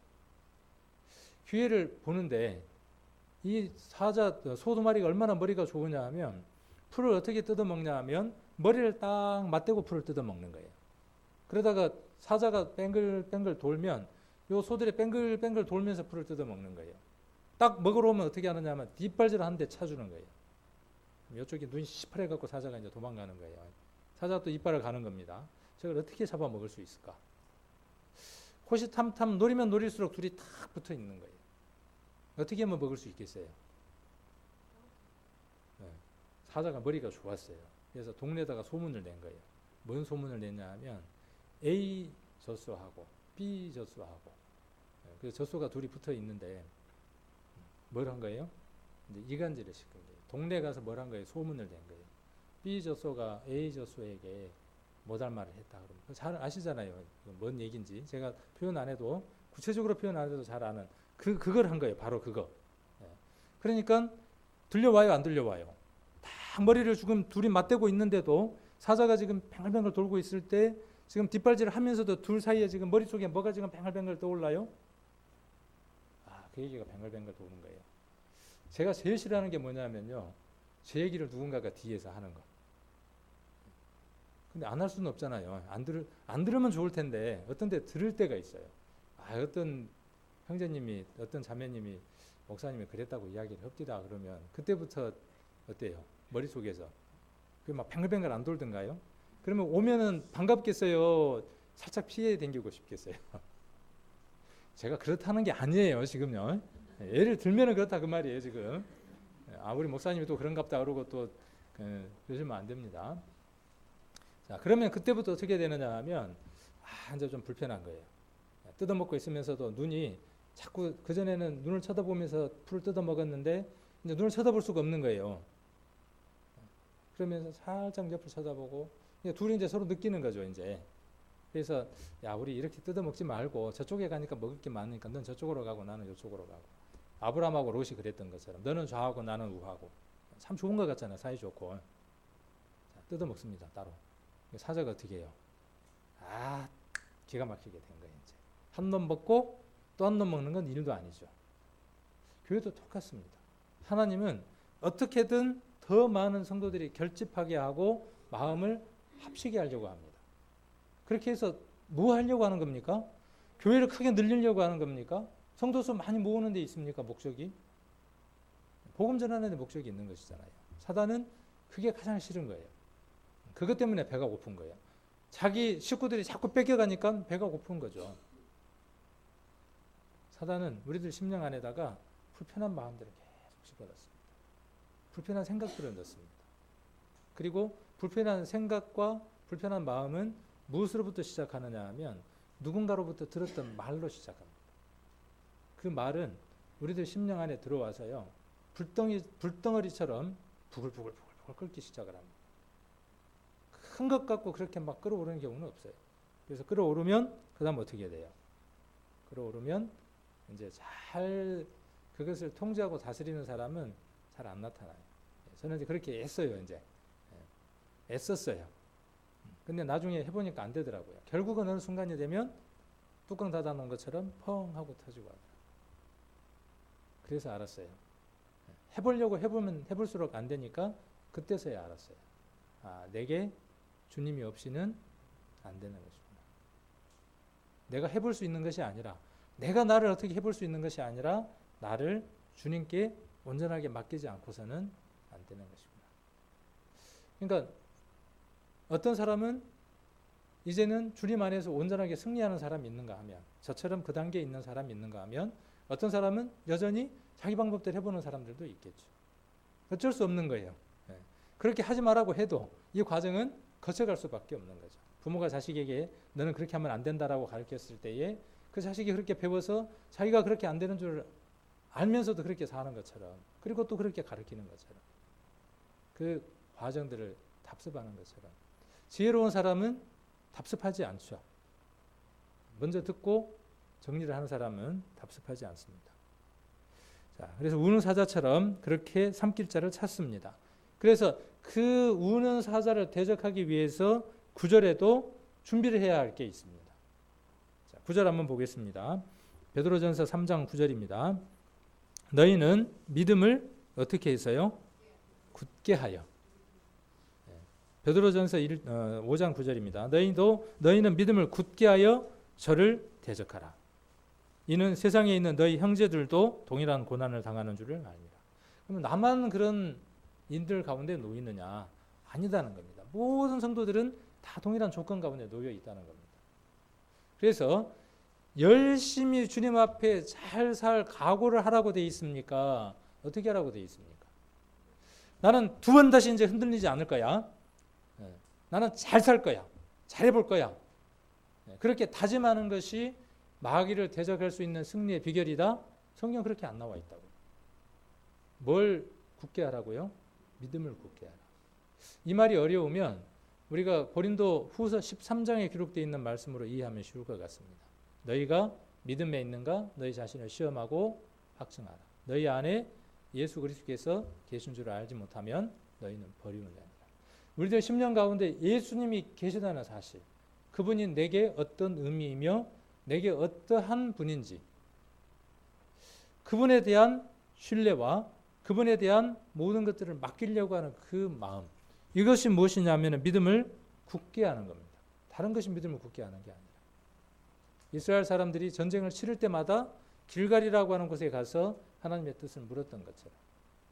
기회를 보는데 이 사자 소 두 마리가 얼마나 머리가 좋으냐 하면 풀을 어떻게 뜯어먹냐 하면 머리를 딱 맞대고 풀을 뜯어먹는 거예요. 그러다가 사자가 뱅글뱅글 돌면 요 소들이 뱅글뱅글 돌면서 풀을 뜯어먹는 거예요. 딱 먹으러 오면 어떻게 하느냐 하면 뒷발질을 한 대 차주는 거예요. 이쪽이 눈이 시퍼래 갖고 사자가 이제 도망가는 거예요. 사자가 또 이빨을 가는 겁니다. 저걸 어떻게 잡아먹을 수 있을까? 호시탐탐 노리면 노릴수록 둘이 탁 붙어 있는 거예요. 어떻게 하면 먹을 수 있겠어요? 네. 사자가 머리가 좋았어요. 그래서 동네에다가 소문을 낸 거예요. 뭔 소문을 냈냐 하면 A 젖소하고 B 젖소하고 그 젖소가 둘이 붙어 있는데 뭘 한 거예요? 이제 이간질을 시킨 거예요. 동네 가서 뭘 한 거예요? 소문을 낸 거예요. B 젖소가 A 젖소에게 못할 말을 했다. 그러면 잘 아시잖아요. 뭔 얘기인지 제가 표현 안 해도 구체적으로 표현 안 해도 잘 아는 그걸 한 거예요. 바로 그거. 그러니까 들려와요, 안 들려와요? 딱 머리를 지금 둘이 맞대고 있는데도 사자가 지금 뱅글뱅글 돌고 있을 때 지금 뒷발질을 하면서도 둘 사이에 지금 머릿속에 뭐가 지금 뱅글뱅글 떠올라요? 그 얘기가 뱅글뱅글 도는 거예요. 제가 제일 싫어하는 게 뭐냐면요. 제 얘기를 누군가가 뒤에서 하는 거. 근데 안 할 수는 없잖아요. 안 들으면 좋을 텐데 어떤 데 들을 때가 있어요. 어떤 형제님이 어떤 자매님이 목사님이 그랬다고 이야기를 합디다 그러면 그때부터 어때요? 머릿속에서 그게 막 뱅글뱅글 안 돌던가요? 그러면 오면은 반갑겠어요? 살짝 피해 댕기고 싶겠어요? 제가 그렇다는 게 아니에요 지금요. 예를 들면은 그렇다 그 말이에요 지금. 우리 목사님이 또 그런갑다 그러고 또 그러시면 안 됩니다. 자, 그러면 그때부터 어떻게 되느냐 하면 이제 좀 불편한 거예요. 뜯어먹고 있으면서도 눈이 자꾸 그전에는 눈을 쳐다보면서 풀을 뜯어먹었는데 이제 눈을 쳐다볼 수가 없는 거예요. 그러면서 살짝 옆을 쳐다보고 둘이 이제 서로 느끼는 거죠 이제. 그래서 야 우리 이렇게 뜯어먹지 말고 저쪽에 가니까 먹을 게 많으니까 넌 저쪽으로 가고 나는 이쪽으로 가고. 아브라함하고 롯이 그랬던 것처럼 너는 좌하고 나는 우하고. 참 좋은 것 같잖아요. 사이 좋고. 자, 뜯어먹습니다 따로. 사자가 어떻게 해요? 기가 막히게 된 거예요. 이제. 한 놈 먹고 또 한 놈 먹는 건 일도 아니죠. 교회도 똑같습니다. 하나님은 어떻게든 더 많은 성도들이 결집하게 하고 마음을 합치게 하려고 합니다. 그렇게 해서 뭐 하려고 하는 겁니까? 교회를 크게 늘리려고 하는 겁니까? 성도 수 많이 모으는 데 있습니까? 목적이? 복음 전하는 데 목적이 있는 것이잖아요. 사단은 그게 가장 싫은 거예요. 그것 때문에 배가 고픈 거예요. 자기 식구들이 자꾸 뺏겨가니까 배가 고픈 거죠. 사단은 우리들 심령 안에다가 불편한 마음들을 계속 집어넣습니다. 불편한 생각들을 넣습니다. 그리고 불편한 생각과 불편한 마음은 무엇으로부터 시작하느냐 하면 누군가로부터 들었던 말로 시작합니다. 그 말은 우리들 심령 안에 들어와서요. 불덩어리처럼 부글부글 끓기 시작을 합니다. 큰 것 갖고 그렇게 막 끓어오르는 경우는 없어요. 그래서 끓어오르면 그 다음 어떻게 돼요? 끓어오르면 이제 잘 그것을 통제하고 다스리는 사람은 잘 안 나타나요. 저는 이제 그렇게 애써요. 이제 애썼어요. 근데 나중에 해보니까 안 되더라고요. 결국은 어느 순간이 되면 뚜껑 닫아놓은 것처럼 펑 하고 터지고 하더라고요. 그래서 알았어요. 해보려고 해보면 해볼수록 안 되니까 그때서야 알았어요. 내게 주님이 없이는 안 되는 것이구나. 내가 해볼 수 있는 것이 아니라 내가 나를 어떻게 해볼 수 있는 것이 아니라 나를 주님께 온전하게 맡기지 않고서는 안 되는 것이구나. 그러니까 어떤 사람은 이제는 주님 안에서 온전하게 승리하는 사람이 있는가 하면 저처럼 그 단계에 있는 사람이 있는가 하면 어떤 사람은 여전히 자기 방법대로 해보는 사람들도 있겠죠. 어쩔 수 없는 거예요. 그렇게 하지 말라고 해도 이 과정은 거쳐갈 수밖에 없는 거죠. 부모가 자식에게 너는 그렇게 하면 안 된다라고 가르쳤을 때에 그 자식이 그렇게 배워서 자기가 그렇게 안 되는 줄 알면서도 그렇게 사는 것처럼 그리고 또 그렇게 가르치는 것처럼 그 과정들을 답습하는 것처럼 지혜로운 사람은 답습하지 않죠. 먼저 듣고 정리를 하는 사람은 답습하지 않습니다. 자, 그래서 우는 사자처럼 그렇게 삼킬 자를 찾습니다. 그래서 그 우는 사자를 대적하기 위해서 9절에도 준비를 해야 할 게 있습니다. 자, 9절 한번 보겠습니다. 베드로전서 3장 9절입니다. 너희는 믿음을 어떻게 해서요? 굳게 하여. 베드로전서 5장 9절입니다. 너희는 믿음을 굳게 하여 저를 대적하라. 이는 세상에 있는 너희 형제들도 동일한 고난을 당하는 줄을 압니다. 그럼 나만 그런 인들 가운데 놓이느냐? 아니다는 겁니다. 모든 성도들은 다 동일한 조건 가운데 놓여 있다는 겁니다. 그래서 열심히 주님 앞에 잘 살 각오를 하라고 돼 있습니까? 어떻게 하라고 돼 있습니까? 나는 두 번 다시 이제 흔들리지 않을 거야. 나는 잘 살 거야. 잘해볼 거야. 그렇게 다짐하는 것이 마귀를 대적할 수 있는 승리의 비결이다. 성경 그렇게 안 나와 있다고. 뭘 굳게 하라고요? 믿음을 굳게 하라. 이 말이 어려우면 우리가 고린도 후서 13장에 기록되어 있는 말씀으로 이해하면 쉬울 것 같습니다. 너희가 믿음에 있는가? 너희 자신을 시험하고 확증하라. 너희 안에 예수 그리스도께서 계신 줄 알지 못하면 너희는 버림을 내라. 우리들 10년 가운데 예수님이 계시다는 사실, 그분이 내게 어떤 의미이며 내게 어떠한 분인지, 그분에 대한 신뢰와 그분에 대한 모든 것들을 맡기려고 하는 그 마음, 이것이 무엇이냐면 믿음을 굳게 하는 겁니다. 다른 것이 믿음을 굳게 하는 게 아니라, 이스라엘 사람들이 전쟁을 치를 때마다 길갈이라고 하는 곳에 가서 하나님의 뜻을 물었던 것처럼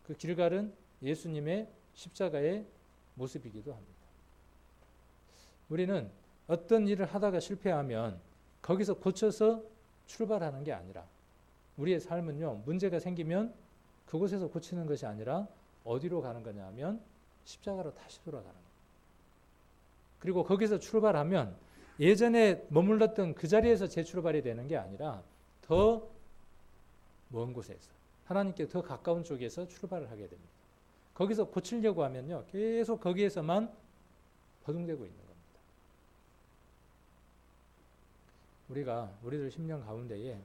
그 길갈은 예수님의 십자가의 모습이기도 합니다. 우리는 어떤 일을 하다가 실패하면 거기서 고쳐서 출발하는 게 아니라, 우리의 삶은요, 문제가 생기면 그곳에서 고치는 것이 아니라 어디로 가는 거냐 하면 십자가로 다시 돌아가는 거예요. 그리고 거기서 출발하면 예전에 머물렀던 그 자리에서 재출발이 되는 게 아니라 더 먼 곳에서, 하나님께 더 가까운 쪽에서 출발을 하게 됩니다. 거기서 고치려고 하면요, 계속 거기에서만 버둥대고 있는 겁니다. 우리들 10년 가운데에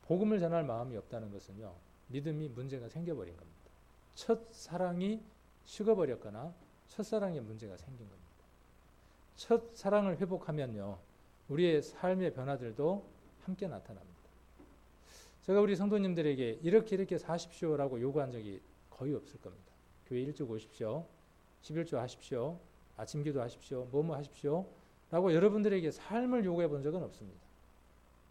복음을 전할 마음이 없다는 것은요, 믿음이 문제가 생겨버린 겁니다. 첫 사랑이 식어버렸거나 첫사랑에 문제가 생긴 겁니다. 첫 사랑을 회복하면요, 우리의 삶의 변화들도 함께 나타납니다. 제가 우리 성도님들에게 이렇게 사십시오라고 요구한 적이 거의 없을 겁니다. 교회 일찍 오십시오. 11조 하십시오. 아침 기도 하십시오. 뭐뭐 하십시오. 라고 여러분들에게 삶을 요구해 본 적은 없습니다.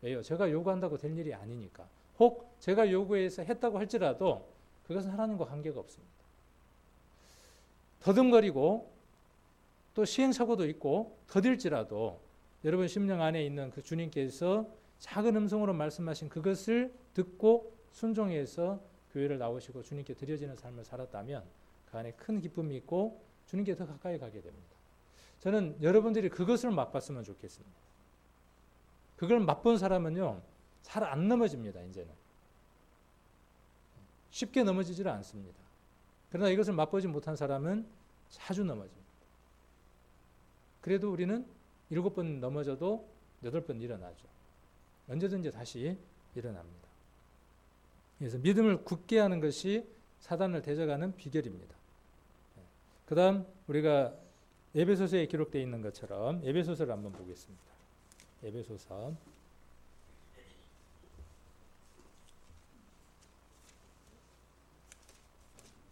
왜요? 제가 요구한다고 될 일이 아니니까. 혹 제가 요구해서 했다고 할지라도 그것은 하나님과 관계가 없습니다. 더듬거리고 또 시행착오도 있고 더딜지라도 여러분 심령 안에 있는 그 주님께서 작은 음성으로 말씀하신 그것을 듣고 순종해서 교회를 나오시고 주님께 드려지는 삶을 살았다면 그 안에 큰 기쁨이 있고 주님께 더 가까이 가게 됩니다. 저는 여러분들이 그것을 맛봤으면 좋겠습니다. 그걸 맛본 사람은요, 잘 안 넘어집니다. 이제는 쉽게 넘어지지를 않습니다. 그러나 이것을 맛보지 못한 사람은 자주 넘어집니다. 그래도 우리는 7번 넘어져도 8번 일어나죠. 언제든지 다시 일어납니다. 그래서 믿음을 굳게 하는 것이 사단을 대적하는 비결입니다. 그 다음 우리가 에베소서에 기록되어 있는 것처럼 에베소서를 한번 보겠습니다. 에베소서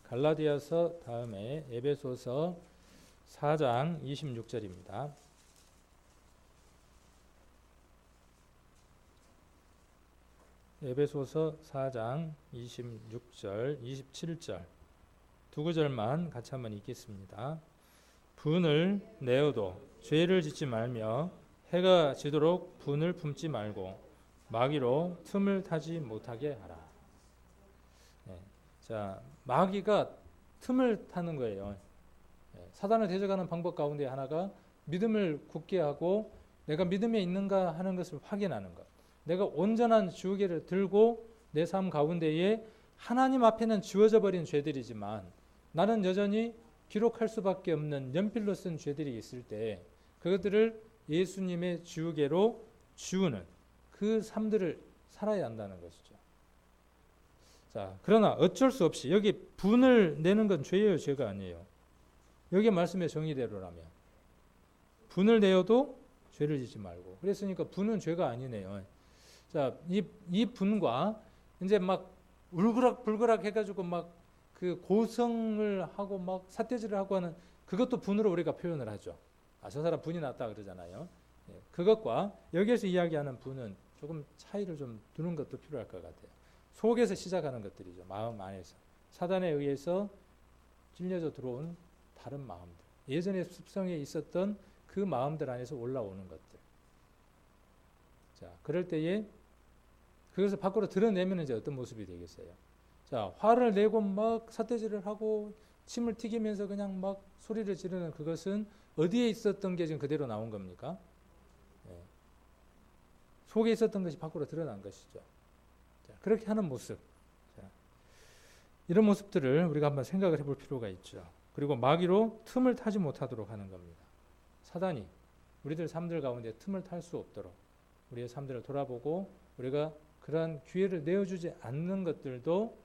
갈라디아서 다음에 에베소서 4장 26절입니다. 에베소서 4장 26절, 27절 두 구절만 같이 한번 읽겠습니다. 분을 내어도 죄를 짓지 말며 해가 지도록 분을 품지 말고 마귀로 틈을 타지 못하게 하라. 자, 마귀가 틈을 타는 거예요. 사단을 대적하는 방법 가운데 하나가 믿음을 굳게 하고 내가 믿음에 있는가 하는 것을 확인하는 것. 내가 온전한 주의를 들고 내 삶 가운데에 하나님 앞에는 지워져 버린 죄들이지만 나는 여전히 기록할 수밖에 없는 연필로 쓴 죄들이 있을 때 그것들을 예수님의 지우개로 지우는 그 삶들을 살아야 한다는 것이죠. 자, 그러나 어쩔 수 없이 여기 분을 내는 건 죄예요, 죄가 아니에요. 여기 말씀의 정의대로라면 분을 내어도 죄를 짓지 말고, 그랬으니까 분은 죄가 아니네요. 자, 이 분과 이제 막 울그락불그락 해가지고 막 그 고성을 하고 막 삿대질을 하고 하는 그것도 분으로 우리가 표현을 하죠. 저 사람 분이 났다 그러잖아요. 그것과 여기에서 이야기하는 분은 조금 차이를 좀 두는 것도 필요할 것 같아요. 속에서 시작하는 것들이죠. 마음 안에서. 사단에 의해서 찔려져 들어온 다른 마음들. 예전에 습성에 있었던 그 마음들 안에서 올라오는 것들. 자, 그럴 때에 그것을 밖으로 드러내면 이제 어떤 모습이 되겠어요? 자, 화를 내고 막 삿대질을 하고 침을 튀기면서 그냥 막 소리를 지르는 그것은 어디에 있었던 게 지금 그대로 나온 겁니까? 속에 있었던 것이 밖으로 드러난 것이죠. 자, 그렇게 하는 모습. 자, 이런 모습들을 우리가 한번 생각을 해볼 필요가 있죠. 그리고 마귀로 틈을 타지 못하도록 하는 겁니다. 사단이 우리들 삶들 가운데 틈을 탈 수 없도록 우리의 삶들을 돌아보고 우리가 그러한 기회를 내어주지 않는 것들도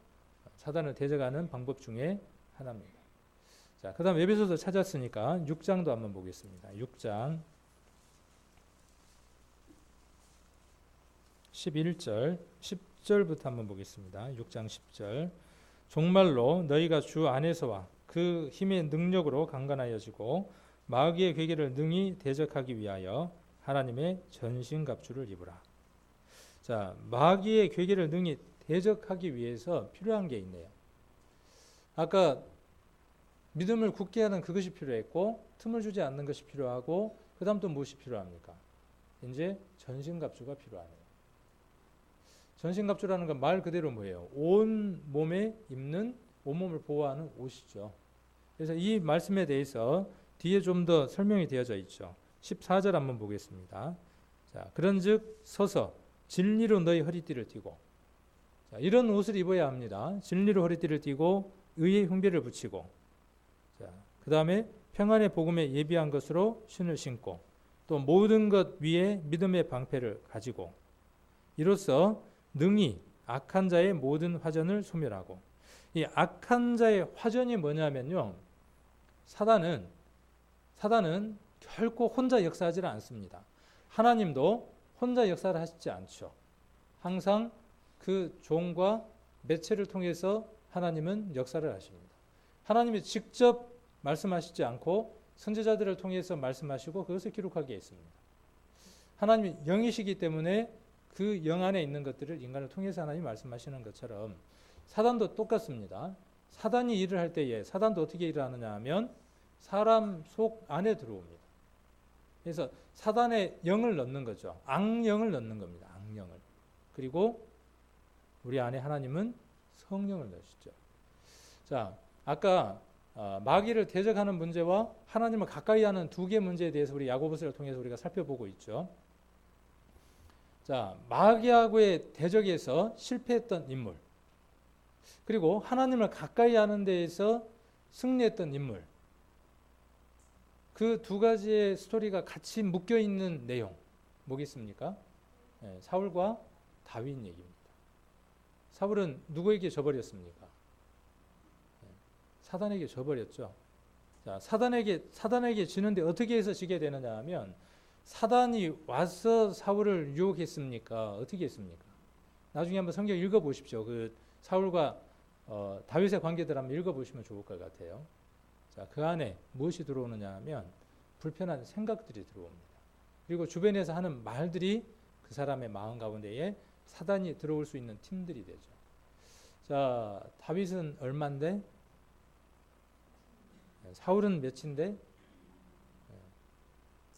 사단을 대적하는 방법 중에 하나입니다. 자, 그 다음 에베소서 찾았으니까 6장도 한번 보겠습니다. 6장 11절 10절부터 한번 보겠습니다. 6장 10절 종말로 너희가 주 안에서와 그 힘의 능력으로 강건하여지고 마귀의 괴계를 능히 대적하기 위하여 하나님의 전신갑주를 입으라. 자, 마귀의 괴계를 능히 대적하기 위해서 필요한 게 있네요. 아까 믿음을 굳게 하는 그것이 필요했고 틈을 주지 않는 것이 필요하고 그 다음 또 무엇이 필요합니까? 이제 전신갑주가 필요하네요. 전신갑주라는 건 말 그대로 뭐예요? 온 몸에 입는 온몸을 보호하는 옷이죠. 그래서 이 말씀에 대해서 뒤에 좀 더 설명이 되어져 있죠. 14절 한번 보겠습니다. 자, 그런즉 서서 진리로 너희 허리띠를 띠고, 자, 이런 옷을 입어야 합니다. 진리로 허리띠를 띠고 의의 흉배를 붙이고, 자, 그 다음에 평안의 복음에 예비한 것으로 신을 신고, 또 모든 것 위에 믿음의 방패를 가지고, 이로써 능히 악한 자의 모든 화전을 소멸하고. 이 악한 자의 화전이 뭐냐면요, 사단은 결코 혼자 역사하지는 않습니다. 하나님도 혼자 역사를 하시지 않죠. 항상 그 종과 매체를 통해서 하나님은 역사를 하십니다. 하나님이 직접 말씀하시지 않고 선지자들을 통해서 말씀하시고 그것을 기록하게 했습니다. 하나님이 영이시기 때문에 그 영 안에 있는 것들을 인간을 통해서 하나님이 말씀하시는 것처럼 사단도 똑같습니다. 사단이 일을 할 때에 사단도 어떻게 일을 하느냐 하면 사람 속 안에 들어옵니다. 그래서 사단의 영을 넣는 거죠. 악령을 넣는 겁니다. 악령을. 그리고 우리 안에 하나님은 성령을 넣으시죠. 자, 아까 마귀를 대적하는 문제와 하나님을 가까이 하는 두 개의 문제에 대해서 우리 야고보서를 통해서 우리가 살펴보고 있죠. 자, 마귀하고의 대적에서 실패했던 인물, 그리고 하나님을 가까이 하는 데에서 승리했던 인물, 그 두 가지의 스토리가 같이 묶여 있는 내용 뭐겠습니까? 사울과 다윗 얘기입니다. 사울은 누구에게 져버렸습니까? 사단에게 져버렸죠. 자, 사단에게 지는데 어떻게 해서 지게 되느냐 하면 사단이 와서 사울을 유혹했습니까? 어떻게 했습니까? 나중에 한번 성경 읽어보십시오. 그 사울과 다윗의 관계들 한번 읽어보시면 좋을 것 같아요. 자, 그 안에 무엇이 들어오느냐 하면 불편한 생각들이 들어옵니다. 그리고 주변에서 하는 말들이 그 사람의 마음 가운데에 사단이 들어올 수 있는 팀들이 되죠. 자, 다윗은 얼마인데? 사울은 몇인데?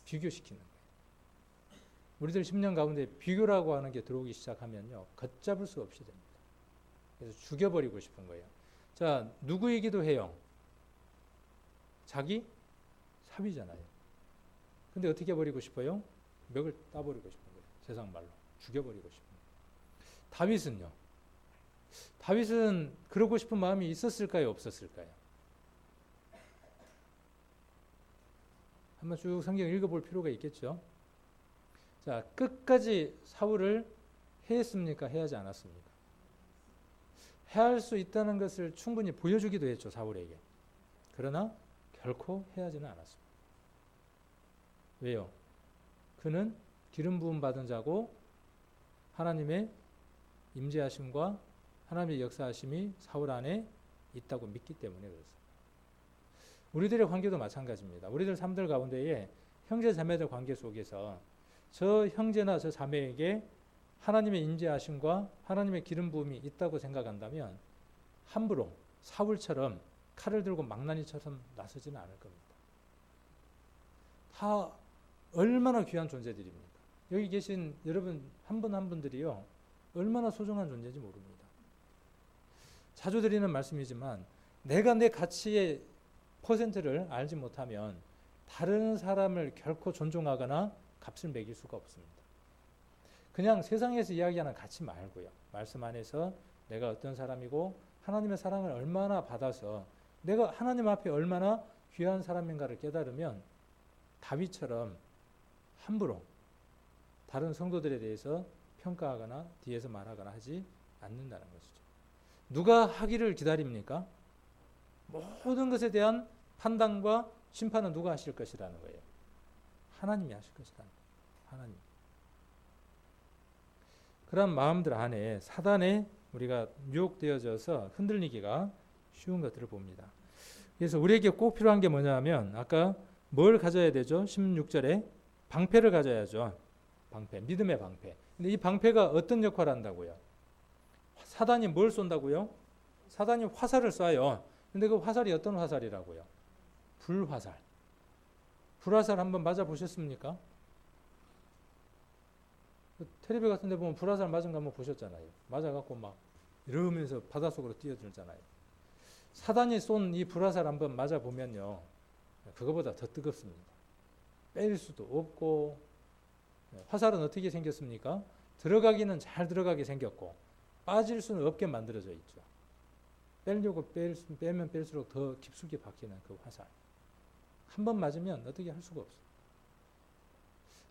비교시키는 거예요. 우리들 10년 가운데 비교라고 하는 게 들어오기 시작하면요, 걷잡을 수 없이 됩니다. 그래서 죽여버리고 싶은 거예요. 자, 누구이기도 해요? 자기 사위잖아요. 근데 어떻게 해버리고 싶어요? 멱을 따버리고 싶은 거예요. 세상 말로. 죽여버리고 싶은 거예요. 다윗은요? 다윗은 그러고 싶은 마음이 있었을까요? 없었을까요? 한번 쭉 성경 읽어볼 필요가 있겠죠. 자, 끝까지 사울을 해했습니까? 해하지 않았습니까? 해할 수 있다는 것을 충분히 보여주기도 했죠, 사울에게. 그러나 결코 해하지는 않았습니다. 왜요? 그는 기름 부음 받은 자고 하나님의 임재하심과 하나님의 역사하심이 사울 안에 있다고 믿기 때문에 그렇습니다. 우리들의 관계도 마찬가지입니다. 우리들 삶들 가운데에 형제 자매들 관계 속에서 저 형제나 저 자매에게 하나님의 인지하심과 하나님의 기름 부음이 있다고 생각한다면 함부로 사울처럼 칼을 들고 망나니처럼 나서지는 않을 겁니다. 다 얼마나 귀한 존재들입니까? 여기 계신 여러분 한 분 한 분들이요, 얼마나 소중한 존재인지 모릅니다. 자주 드리는 말씀이지만 내가 내 가치의 퍼센트를 알지 못하면 다른 사람을 결코 존중하거나 값을 매길 수가 없습니다. 그냥 세상에서 이야기하는 가치 말고요, 말씀 안에서 내가 어떤 사람이고 하나님의 사랑을 얼마나 받아서 내가 하나님 앞에 얼마나 귀한 사람인가를 깨달으면 다윗처럼 함부로 다른 성도들에 대해서 평가하거나 뒤에서 말하거나 하지 않는다는 것이죠. 누가 하기를 기다립니까? 모든 것에 대한 판단과 심판은 누가 하실 것이라는 거예요. 하나님이 하실 것이라는 거예요. 하나님. 그런 마음들 안에 사단에 우리가 유혹되어져서 흔들리기가 쉬운 것들을 봅니다. 그래서 우리에게 꼭 필요한 게 뭐냐면 아까 뭘 가져야 되죠? 16절에 방패를 가져야죠. 방패, 믿음의 방패. 근데 이 방패가 어떤 역할을 한다고요? 사단이 뭘 쏜다고요? 사단이 화살을 쏴요. 근데 그 화살이 어떤 화살이라고요? 불화살. 불화살 한번 맞아보셨습니까? 텔레비 같은 데 보면 불화살 맞은 거 한번 보셨잖아요. 맞아갖고 막 이러면서 바닷속으로 뛰어들잖아요. 사단이 쏜 이 불화살 한번 맞아보면요, 그거보다 더 뜨겁습니다. 뺄 수도 없고, 화살은 어떻게 생겼습니까? 들어가기는 잘 들어가게 생겼고 빠질 수는 없게 만들어져 있죠. 빼려고 빼면 뺄수록 더 깊숙이 박히는 그 화살. 한 번 맞으면 어떻게 할 수가 없어요.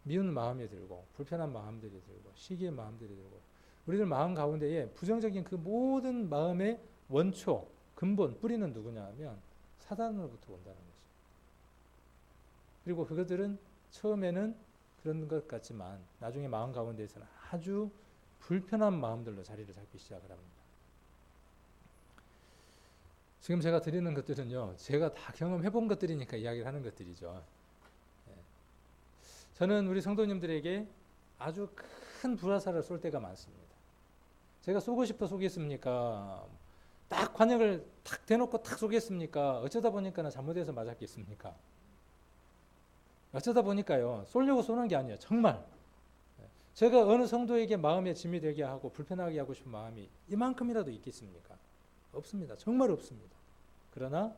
미운 마음이 들고 불편한 마음들이 들고 시기의 마음들이 들고 우리들 마음 가운데에 부정적인 그 모든 마음의 원초, 근본, 뿌리는 누구냐 하면 사단으로부터 온다는 거죠. 그리고 그것들은 처음에는 그런 것 같지만 나중에 마음 가운데에서는 아주 불편한 마음들로 자리를 잡기 시작을 합니다. 지금 제가 드리는 것들은요, 제가 다 경험해 본 것들이니까 이야기를 하는 것들이죠. 저는 우리 성도님들에게 아주 큰 불화살을 쏠 때가 많습니다. 제가 쏘고 싶어 쏘겠습니까? 딱 관역을 탁 대놓고 탁 쏘겠습니까? 어쩌다 보니까는 잘못해서 맞았겠습니까? 어쩌다 보니까요, 쏘려고 쏘는 게 아니에요. 정말 제가 어느 성도에게 마음에 짐이 되게 하고 불편하게 하고 싶은 마음이 이만큼이라도 있겠습니까? 없습니다. 정말 없습니다. 그러나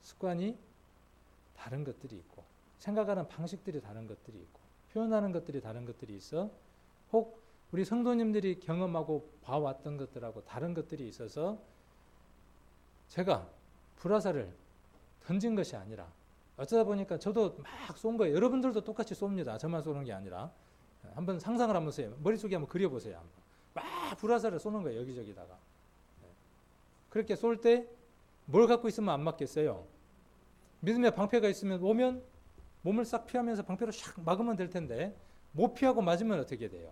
습관이 다른 것들이 있고 생각하는 방식들이 다른 것들이 있고 표현하는 것들이 다른 것들이 있어 혹 우리 성도님들이 경험하고 봐왔던 것들하고 다른 것들이 있어서 제가 불화살을 던진 것이 아니라 어쩌다 보니까 저도 막 쏜 거예요. 여러분들도 똑같이 쏩니다. 저만 쏘는 게 아니라 한번 상상을 한번 해보세요. 머릿속에 한번 그려보세요. 한번. 막 불화살을 쏘는 거예요. 여기저기다가. 그렇게 쏠 때 뭘 갖고 있으면 안 맞겠어요? 믿음의 방패가 있으면 오면 몸을 싹 피하면서 방패로 샥 막으면 될 텐데 못 피하고 맞으면 어떻게 돼요?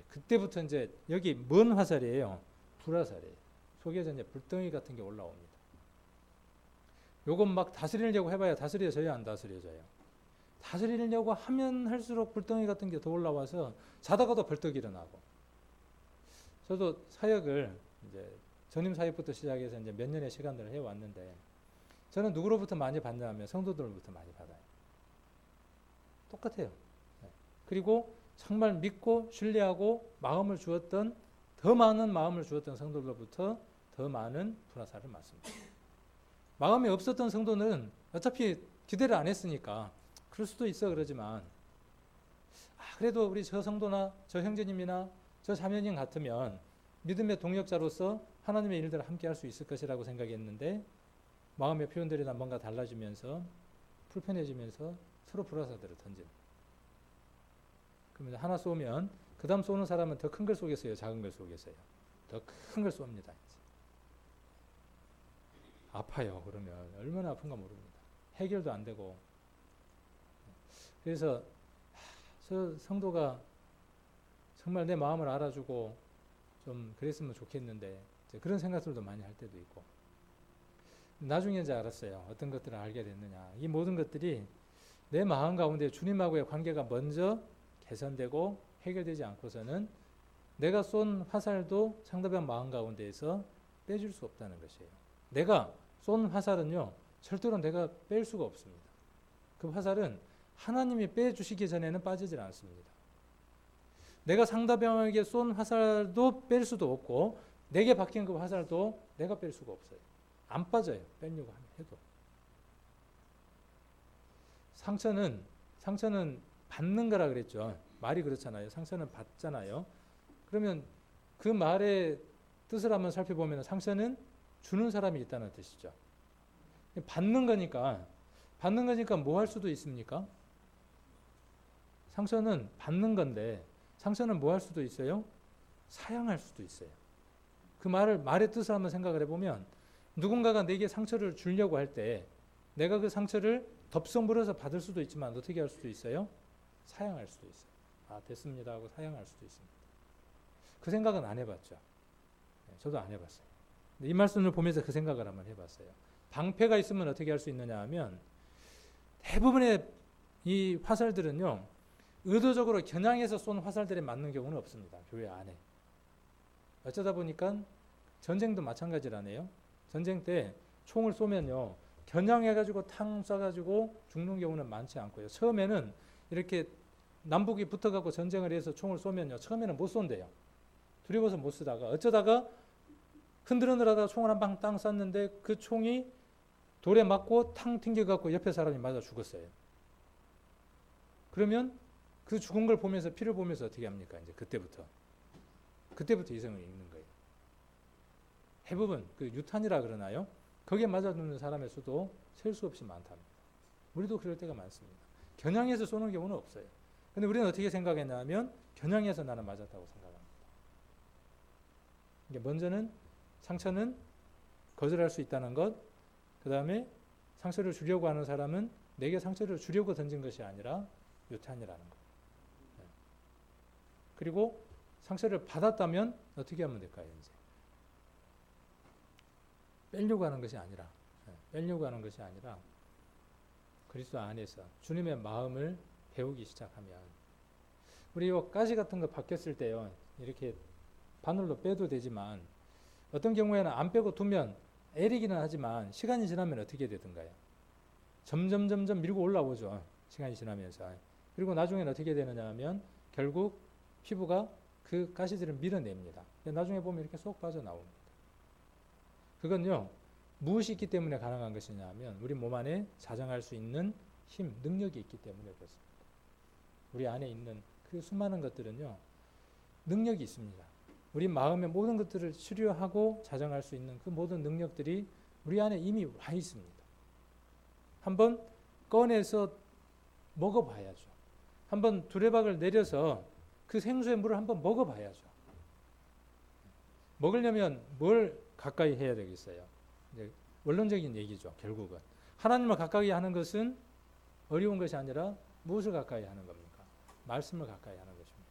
그때부터 이제 여기 뭔 화살이에요? 불화살이에요. 속에서 이제 불덩이 같은 게 올라옵니다. 요건 막 다스리려고 해봐야 다스려져요, 안 다스려져요? 다스리려고 하면 할수록 불덩이 같은 게 더 올라와서 자다가도 벌떡 일어나고. 저도 사역을 이제 전임 사역부터 시작해서 이제 몇 년의 시간들을 해왔는데 저는 누구로부터 많이 받냐면 성도들로부터 많이 받아요. 똑같아요. 그리고 정말 믿고 신뢰하고 마음을 주었던 더 많은 마음을 주었던 성도들로부터 더 많은 불화살을 맞습니다. 마음이 없었던 성도는 어차피 기대를 안 했으니까 그럴 수도 있어 그러지만 그래도 우리 저 성도나 저 형제님이나 저 자매님 같으면 믿음의 동역자로서 하나님의 일들을 함께 할 수 있을 것이라고 생각했는데 마음의 표현들이나 뭔가 달라지면서 불편해지면서 서로 불화살들을 던지는. 그러면 하나 쏘면 그 다음 쏘는 사람은 더 큰 걸 쏘겠어요? 작은 걸 쏘겠어요? 더 큰 걸 쏩니다. 이제. 아파요. 그러면 얼마나 아픈가 모릅니다. 해결도 안 되고. 그래서 저 성도가 정말 내 마음을 알아주고 좀 그랬으면 좋겠는데 이제 그런 생각들도 많이 할 때도 있고 나중에 이제 알았어요. 어떤 것들을 알게 됐느냐. 이 모든 것들이 내 마음 가운데 주님하고의 관계가 먼저 개선되고 해결되지 않고서는 내가 쏜 화살도 상대방 마음 가운데에서 빼줄 수 없다는 것이에요. 내가 쏜 화살은요, 절대로 내가 뺄 수가 없습니다. 그 화살은 하나님이 빼주시기 전에는 빠지질 않습니다. 내가 상대방에게 쏜 화살도 뺄 수도 없고 내게 박힌 그 화살도 내가 뺄 수가 없어요. 안 빠져요. 빼려고 해도. 상처는 받는 거라 그랬죠. 말이 그렇잖아요. 상처는 받잖아요. 그러면 그 말의 뜻을 한번 살펴보면 상처는 주는 사람이 있다는 뜻이죠. 받는 거니까 뭐 할 수도 있습니까? 상처는 받는 건데 상처는 뭐 할 수도 있어요? 사양할 수도 있어요. 그 말의 뜻을 한번 생각을 해보면 누군가가 내게 상처를 주려고 할 때 내가 그 상처를 덥석 물어서 받을 수도 있지만 어떻게 할 수도 있어요? 사양할 수도 있어요. 아, 됐습니다 하고 사양할 수도 있습니다. 그 생각은 안 해봤죠. 저도 안 해봤어요. 이 말씀을 보면서 그 생각을 한번 해봤어요. 방패가 있으면 어떻게 할 수 있느냐 하면 대부분의 이 화살들은요, 의도적으로 겨냥해서 쏜 화살들에 맞는 경우는 없습니다. 교회 안에. 어쩌다 보니까 전쟁도 마찬가지라네요. 전쟁 때 총을 쏘면요, 겨냥해가지고 탕 쏴가지고 죽는 경우는 많지 않고요. 처음에는 이렇게 남북이 붙어갖고 전쟁을 해서 총을 쏘면요, 처음에는 못 쏜대요. 두려워서 못 쓰다가 어쩌다가 흔들흔들하다가 총을 한 방 땅 쐈는데 그 총이 돌에 맞고 탕 튕겨갖고 옆에 사람이 맞아 죽었어요. 그러면 그 죽은 걸 보면서 피를 보면서 어떻게 합니까? 이제 그때부터 이성을 읽는 거예요. 대부분 그 유탄이라 그러나요? 거기에 맞아 죽는 사람의 수도 셀 수 없이 많답니다. 우리도 그럴 때가 많습니다. 겨냥해서 쏘는 경우는 없어요. 근데 우리는 어떻게 생각했냐면 겨냥해서 나는 맞았다고 생각합니다. 이게 먼저는 상처는 거절할 수 있다는 것, 그 다음에 상처를 주려고 하는 사람은 내게 상처를 주려고 던진 것이 아니라 유탄이라는 것. 그리고 상처를 받았다면 어떻게 하면 될까요? 이제 빼려고 하는 것이 아니라 그리스도 안에서 주님의 마음을 배우기 시작하면 우리 이 가시 같은 거 바뀌었을 때요, 이렇게 바늘로 빼도 되지만 어떤 경우에는 안 빼고 두면 애리기는 하지만 시간이 지나면 어떻게 되든가요? 점점 밀고 올라오죠. 시간이 지나면서. 그리고 나중에는 어떻게 되느냐 하면 결국 피부가 그 가시들을 밀어냅니다. 나중에 보면 이렇게 쏙 빠져나옵니다. 그건요, 무엇이 있기 때문에 가능한 것이냐 하면 우리 몸 안에 자정할 수 있는 힘, 능력이 있기 때문에 그렇습니다. 우리 안에 있는 그 수많은 것들은요, 능력이 있습니다. 우리 마음의 모든 것들을 치료하고 자정할 수 있는 그 모든 능력들이 우리 안에 이미 와 있습니다. 한번 꺼내서 먹어봐야죠. 한번 두레박을 내려서 그 생수의 물을 한번 먹어봐야죠. 먹으려면 뭘 가까이 해야 되겠어요? 이제 원론적인 얘기죠. 결국은 하나님을 가까이 하는 것은 어려운 것이 아니라 무엇을 가까이 하는 겁니까? 말씀을 가까이 하는 것입니다.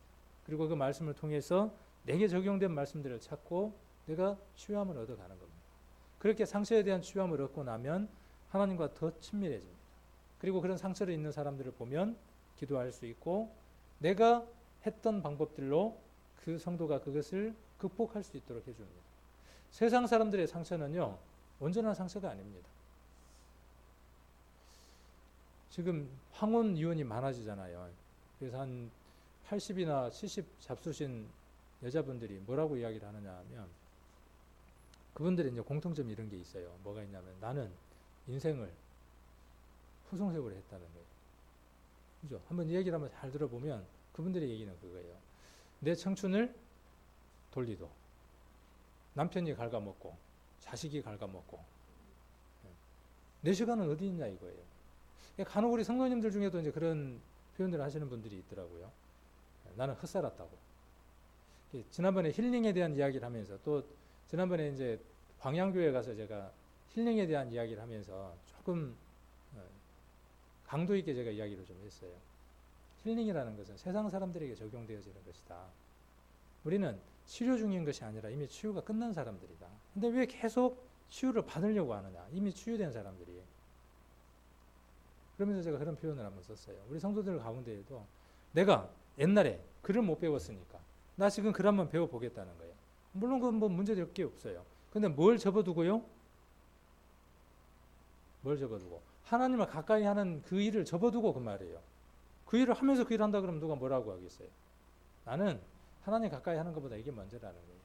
그리고 그 말씀을 통해서 내게 적용된 말씀들을 찾고 내가 치유함을 얻어가는 겁니다. 그렇게 상처에 대한 치유함을 얻고 나면 하나님과 더 친밀해집니다. 그리고 그런 상처를 있는 사람들을 보면 기도할 수 있고 내가 했던 방법들로 그 성도가 그것을 극복할 수 있도록 해줍니다. 세상 사람들의 상처는요, 온전한 상처가 아닙니다. 지금 황혼 이혼이 많아지잖아요. 그래서 한 80이나 70 잡수신 여자분들이 뭐라고 이야기를 하느냐 하면 그분들의 이제 공통점이 이런 게 있어요. 뭐가 있냐면 나는 인생을 후송세월을 했다는 거예요. 그죠? 한번 얘기를 한번 잘 들어보면 그분들의 얘기는 그거예요. 내 청춘을 돌리도 남편이 갉아먹고 자식이 갉아먹고 내 시간은 어디 있냐 이거예요. 간혹 우리 성도님들 중에도 이제 그런 표현들을 하시는 분들이 있더라고요. 나는 헛살았다고. 지난번에 힐링에 대한 이야기를 하면서 또 지난번에 이제 광양교회 가서 제가 힐링에 대한 이야기를 하면서 조금 강도 있게 제가 이야기를 좀 했어요. 힐링이라는 것은 세상 사람들에게 적용되어지는 것이다. 우리는 치료 중인 것이 아니라 이미 치유가 끝난 사람들이다. 근데 왜 계속 치유를 받으려고 하느냐? 이미 치유된 사람들이. 그러면서 제가 그런 표현을 한번 썼어요. 우리 성도들 가운데에도 내가 옛날에 글을 못 배웠으니까 나 지금 글 한번 배워보겠다는 거예요. 물론 그건 뭐 문제될 게 없어요. 근데 뭘 접어두고요? 뭘 접어두고? 하나님을 가까이 하는 그 일을 접어두고 그 말이에요. 그 일을 하면서 그 일을 한다 그러면 누가 뭐라고 하겠어요? 나는 하나님 가까이 하는 것보다 이게 먼저라는 거예요.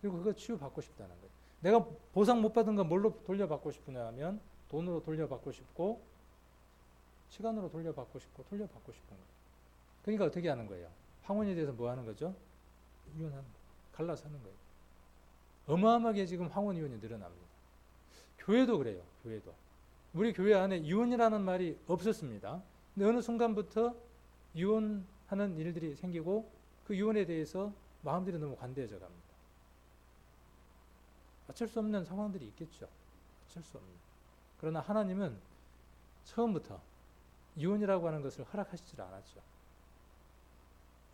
그리고 그거 치유받고 싶다는 거예요. 내가 보상 못 받은 건 뭘로 돌려받고 싶으냐 하면 돈으로 돌려받고 싶고 시간으로 돌려받고 싶고 돌려받고 싶은 거예요. 그러니까 어떻게 하는 거예요? 황혼에 대해서 뭐 하는 거죠? 이혼하는 거예요. 갈라서 하는 거예요. 어마어마하게 지금 황혼 이혼이 늘어납니다. 교회도 그래요. 교회도. 우리 교회 안에 이혼이라는 말이 없었습니다. 근데 어느 순간부터 이혼하는 일들이 생기고 그 이혼에 대해서 마음들이 너무 관대해져 갑니다. 어쩔 수 없는 상황들이 있겠죠. 어쩔 수 없는. 그러나 하나님은 처음부터 이혼이라고 하는 것을 허락하시질 않았죠.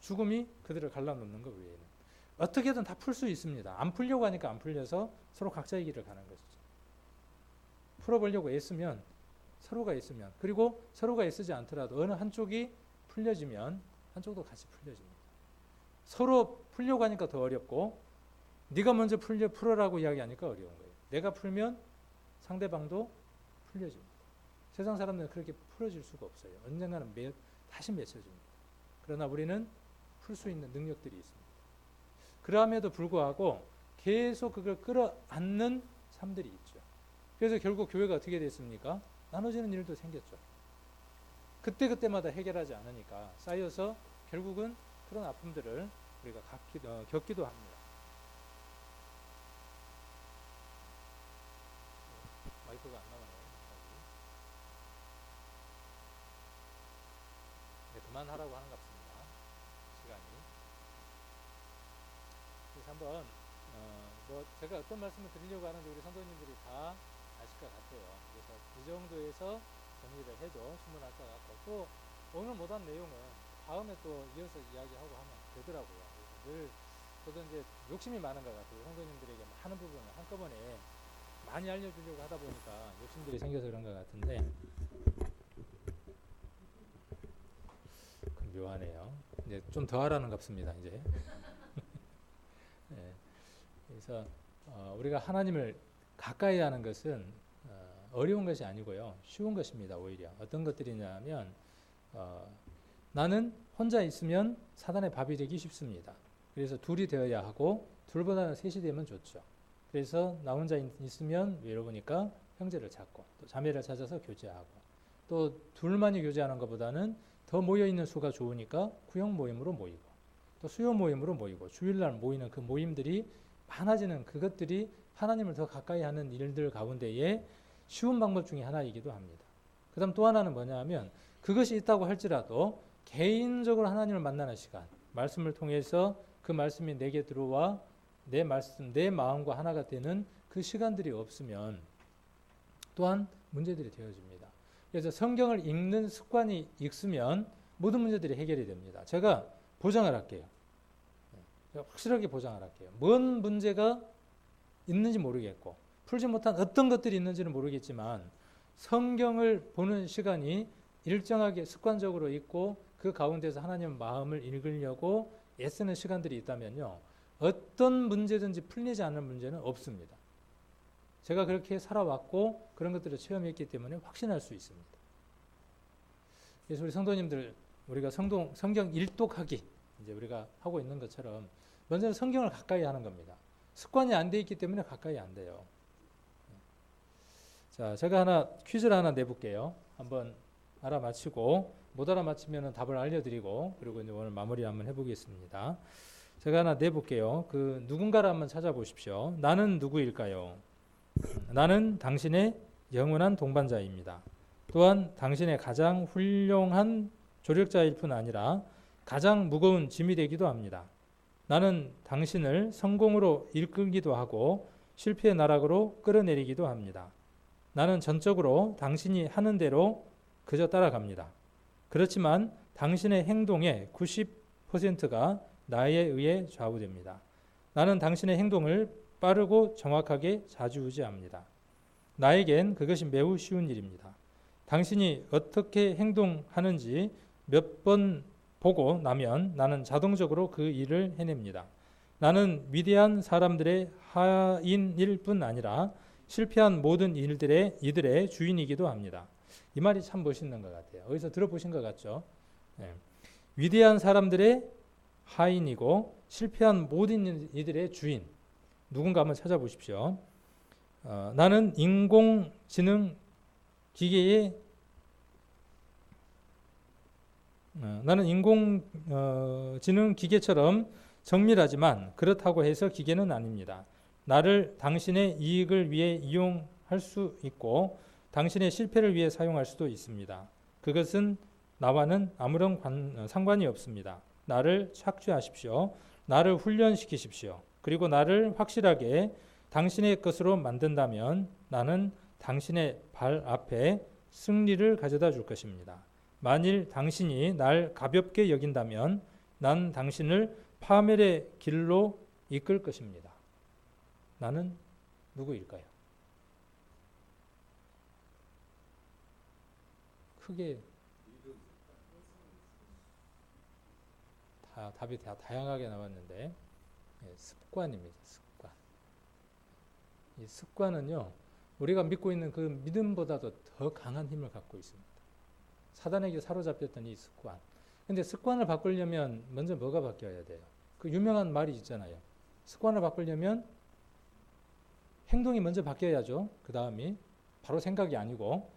죽음이 그들을 갈라놓는 것 외에는. 어떻게든 다 풀 수 있습니다. 안 풀려고 하니까 안 풀려서 서로 각자의 길을 가는 것이죠. 풀어보려고 애쓰면 서로가 있으면, 그리고 서로가 애쓰지 않더라도 어느 한쪽이 풀려지면 한쪽도 같이 풀려집니다. 서로 풀려고 하니까 더 어렵고 네가 먼저 풀어라고 이야기하니까 어려운 거예요. 내가 풀면 상대방도 풀려집니다. 세상 사람들은 그렇게 풀어질 수가 없어요. 언젠가는 다시 맺혀집니다. 그러나 우리는 풀 수 있는 능력들이 있습니다. 그럼에도 불구하고 계속 그걸 끌어안는 삶들이 있죠. 그래서 결국 교회가 어떻게 됐습니까? 나눠지는 일도 생겼죠. 그때그때마다 해결하지 않으니까 쌓여서 결국은 그런 아픔들을 우리가 겪기도 합니다. 마이크가 안 나가네요. 네, 그만하라고 하는 것 같습니다. 시간이. 그래서 한번 뭐 제가 어떤 말씀을 드리려고 하는데 우리 성도님들이 다 아실 것 같아요. 그래서 이 정도에서 정리를 해도 충분할 것 같고, 또 오늘 못한 내용은 다음에 또 이어서 이야기하고 하면 되더라고요. 그래서 늘 저도 이제 욕심이 많은 것 같아요. 성도님들에게 많은 부분을 한꺼번에 많이 알려주려고 하다 보니까 욕심들이 생겨서 그런 것 같은데 묘하네요. 이제 좀 더 하라는 값습니다. 이제. 네. 그래서 우리가 하나님을 가까이 하는 것은 어려운 것이 아니고요. 쉬운 것입니다. 오히려. 어떤 것들이냐면 나는 혼자 있으면 사단의 밥이 되기 쉽습니다. 그래서 둘이 되어야 하고 둘보다는 셋이 되면 좋죠. 그래서 나 혼자 있으면 외로우니까 형제를 찾고 또 자매를 찾아서 교제하고, 또 둘만이 교제하는 것보다는 더 모여있는 수가 좋으니까 구역 모임으로 모이고 또 수요 모임으로 모이고 주일날 모이는 그 모임들이 많아지는, 그것들이 하나님을 더 가까이 하는 일들 가운데에 쉬운 방법 중에 하나이기도 합니다. 그 다음 또 하나는 뭐냐 하면 그것이 있다고 할지라도 개인적으로 하나님을 만나는 시간, 말씀을 통해서 그 말씀이 내게 들어와 내 말씀, 내 마음과 하나가 되는 그 시간들이 없으면 또한 문제들이 되어집니다. 그래서 성경을 읽는 습관이 있으면 모든 문제들이 해결이 됩니다. 제가 보장을 할게요. 제가 확실하게 보장을 할게요. 뭔 문제가 있는지 모르겠고 풀지 못한 어떤 것들이 있는지는 모르겠지만 성경을 보는 시간이 일정하게 습관적으로 있고 그 가운데서 하나님의 마음을 읽으려고 애쓰는 시간들이 있다면요, 어떤 문제든지 풀리지 않는 문제는 없습니다. 제가 그렇게 살아왔고 그런 것들을 체험했기 때문에 확신할 수 있습니다. 그래서 우리 성도님들, 우리가 성경 일독하기 이제 우리가 하고 있는 것처럼 먼저는 성경을 가까이 하는 겁니다. 습관이 안 돼 있기 때문에 가까이 안 돼요. 자, 제가 퀴즈를 하나 내볼게요. 한번 알아맞히고 못 알아맞히면 답을 알려드리고 그리고 이제 오늘 마무리 한번 해보겠습니다. 제가 하나 내볼게요. 그 누군가를 한번 찾아보십시오. 나는 누구일까요? 나는 당신의 영원한 동반자입니다. 또한 당신의 가장 훌륭한 조력자일 뿐 아니라 가장 무거운 짐이 되기도 합니다. 나는 당신을 성공으로 이끌기도 하고 실패의 나락으로 끌어내리기도 합니다. 나는 전적으로 당신이 하는 대로 그저 따라갑니다. 그렇지만 당신의 행동의 90%가 나에 의해 좌우됩니다. 나는 당신의 행동을 빠르고 정확하게 좌지우지합니다. 나에겐 그것이 매우 쉬운 일입니다. 당신이 어떻게 행동하는지 몇 번 보고 나면 나는 자동적으로 그 일을 해냅니다. 나는 위대한 사람들의 하인일 뿐 아니라 실패한 모든 이들의 주인이기도 합니다. 이 말이 참 멋있는 것 같아요. 어디서 들어보신 것 같죠? 네. 위대한 사람들의 하인이고 실패한 모든 이들의 주인. 누군가 한번 찾아보십시오. 나는 인공지능 기계의 지능 기계처럼 정밀하지만 그렇다고 해서 기계는 아닙니다. 나를 당신의 이익을 위해 이용할 수 있고 당신의 실패를 위해 사용할 수도 있습니다. 그것은 나와는 아무런 상관이 없습니다. 나를 착취하십시오. 나를 훈련시키십시오. 그리고 나를 확실하게 당신의 것으로 만든다면 나는 당신의 발 앞에 승리를 가져다 줄 것입니다. 만일 당신이 날 가볍게 여긴다면 난 당신을 파멸의 길로 이끌 것입니다. 나는 누구일까요? 크게 답이 다 다양하게 나왔는데 습관입니다. 습관. 이 습관은요, 우리가 믿고 있는 그 믿음보다도 더 강한 힘을 갖고 있습니다. 사단에게 사로잡혔던 이 습관. 근데 습관을 바꾸려면 먼저 뭐가 바뀌어야 돼요? 그 유명한 말이 있잖아요. 습관을 바꾸려면 행동이 먼저 바뀌어야죠. 그 다음이 바로 생각이 아니고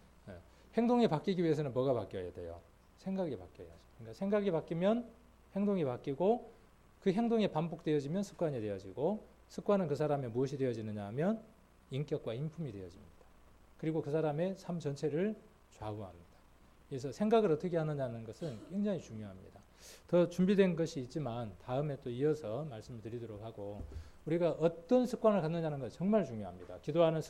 행동이 바뀌기 위해서는 뭐가 바뀌어야 돼요? 생각이 바뀌어야죠. 그러니까 생각이 바뀌면 행동이 바뀌고 그 행동이 반복되어지면 습관이 되어지고 습관은 그 사람의 무엇이 되어지느냐 하면 인격과 인품이 되어집니다. 그리고 그 사람의 삶 전체를 좌우합니다. 그래서 생각을 어떻게 하느냐는 것은 굉장히 중요합니다. 더 준비된 것이 있지만 다음에 또 이어서 말씀을 드리도록 하고 우리가 어떤 습관을 갖느냐는 것 정말 중요합니다. 기도하는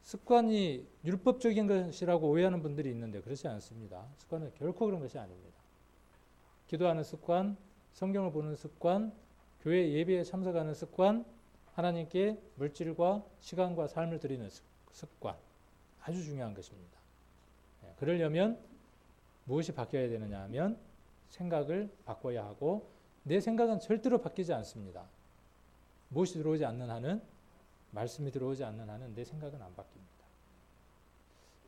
습관이 율법적인 것이라고 오해하는 분들이 있는데 그렇지 않습니다. 습관은 결코 그런 것이 아닙니다. 기도하는 습관, 성경을 보는 습관, 교회 예배에 참석하는 습관, 하나님께 물질과 시간과 삶을 드리는 습관, 아주 중요한 것입니다. 그러려면 무엇이 바뀌어야 되느냐 하면 생각을 바꿔야 하고 내 생각은 절대로 바뀌지 않습니다. 무엇이 들어오지 않는 한은 말씀이 들어오지 않는 한은 내 생각은 안 바뀝니다.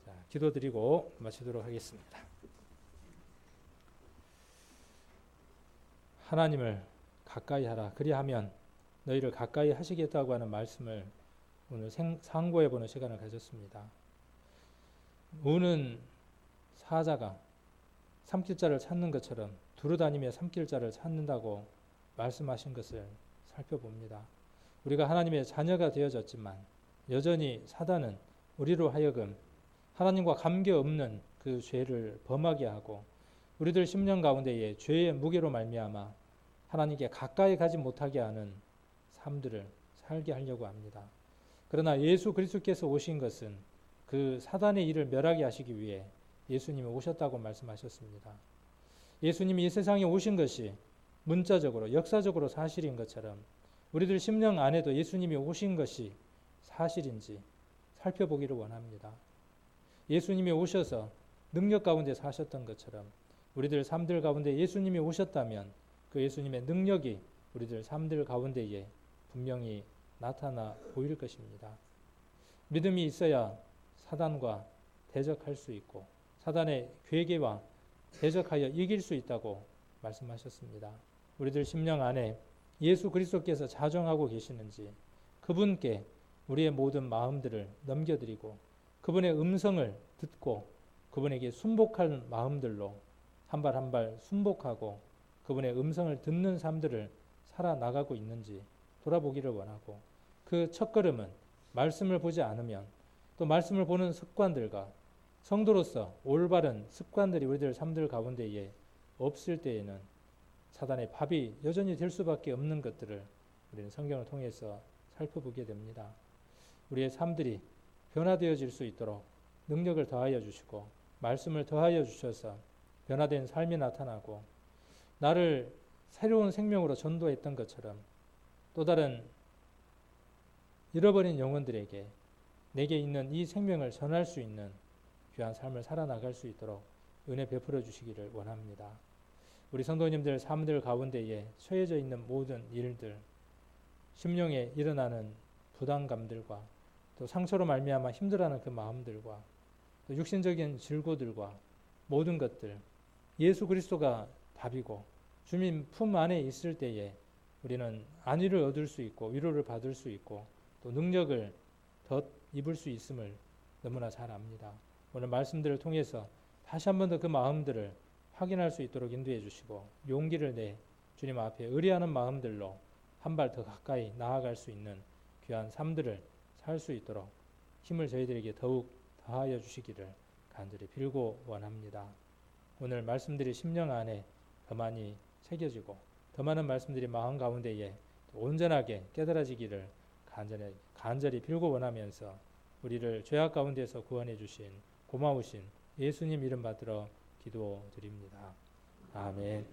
자, 기도드리고 마치도록 하겠습니다. 하나님을 가까이 하라. 그리하면 너희를 가까이 하시겠다고 하는 말씀을 오늘 상고해 보는 시간을 가졌습니다. 우는 사자가 삼킬자를 찾는 것처럼 두루다니며 삼킬자를 찾는다고 말씀하신 것을 살펴봅니다. 우리가 하나님의 자녀가 되어졌지만 여전히 사단은 우리로 하여금 하나님과 관계없는 그 죄를 범하게 하고 우리들 심령 가운데에 죄의 무게로 말미암아 하나님께 가까이 가지 못하게 하는 삶들을 살게 하려고 합니다. 그러나 예수 그리스도께서 오신 것은 그 사단의 일을 멸하게 하시기 위해 예수님이 오셨다고 말씀하셨습니다. 예수님이 이 세상에 오신 것이 문자적으로 역사적으로 사실인 것처럼 우리들 심령 안에도 예수님이 오신 것이 사실인지 살펴보기를 원합니다. 예수님이 오셔서 능력 가운데 사셨던 것처럼 우리들 삶들 가운데 예수님이 오셨다면 그 예수님의 능력이 우리들 삶들 가운데에 분명히 나타나 보일 것입니다. 믿음이 있어야 사단과 대적할 수 있고 사단의 괴계와 대적하여 이길 수 있다고 말씀하셨습니다. 우리들 심령 안에 예수 그리스도께서 자정하고 계시는지 그분께 우리의 모든 마음들을 넘겨드리고 그분의 음성을 듣고 그분에게 순복할 마음들로 한 발 한 발 순복하고 그분의 음성을 듣는 삶들을 살아나가고 있는지 돌아보기를 원하고 그 첫걸음은 말씀을 보지 않으면 또 말씀을 보는 습관들과 성도로서 올바른 습관들이 우리들 삶들 가운데에 없을 때에는 사단의 밥이 여전히 될 수밖에 없는 것들을 우리는 성경을 통해서 살펴보게 됩니다. 우리의 삶들이 변화되어질 수 있도록 능력을 더하여 주시고 말씀을 더하여 주셔서 변화된 삶이 나타나고 나를 새로운 생명으로 전도했던 것처럼 또 다른 잃어버린 영혼들에게 내게 있는 이 생명을 전할 수 있는 귀한 삶을 살아나갈 수 있도록 은혜 베풀어 주시기를 원합니다. 우리 성도님들 삶들 가운데에 처해져 있는 모든 일들, 심령에 일어나는 부담감들과 또 상처로 말미암아 힘들어하는 그 마음들과 또 육신적인 질고들과 모든 것들, 예수 그리스도가 답이고 주님 품 안에 있을 때에 우리는 안위를 얻을 수 있고 위로를 받을 수 있고 또 능력을 더 입을 수 있음을 너무나 잘 압니다. 오늘 말씀들을 통해서 다시 한 번 더 그 마음들을 확인할 수 있도록 인도해 주시고 용기를 내 주님 앞에 의뢰하는 마음들로 한 발 더 가까이 나아갈 수 있는 귀한 삶들을 살 수 있도록 힘을 저희들에게 더욱 더하여 주시기를 간절히 빌고 원합니다. 오늘 말씀들이 심령 안에 더 많이 새겨지고 더 많은 말씀들이 마음 가운데에 온전하게 깨달아지기를 간절히 빌고 원하면서 우리를 죄악 가운데서 구원해 주신 고마우신 예수님 이름 받들어 기도드립니다. 아멘.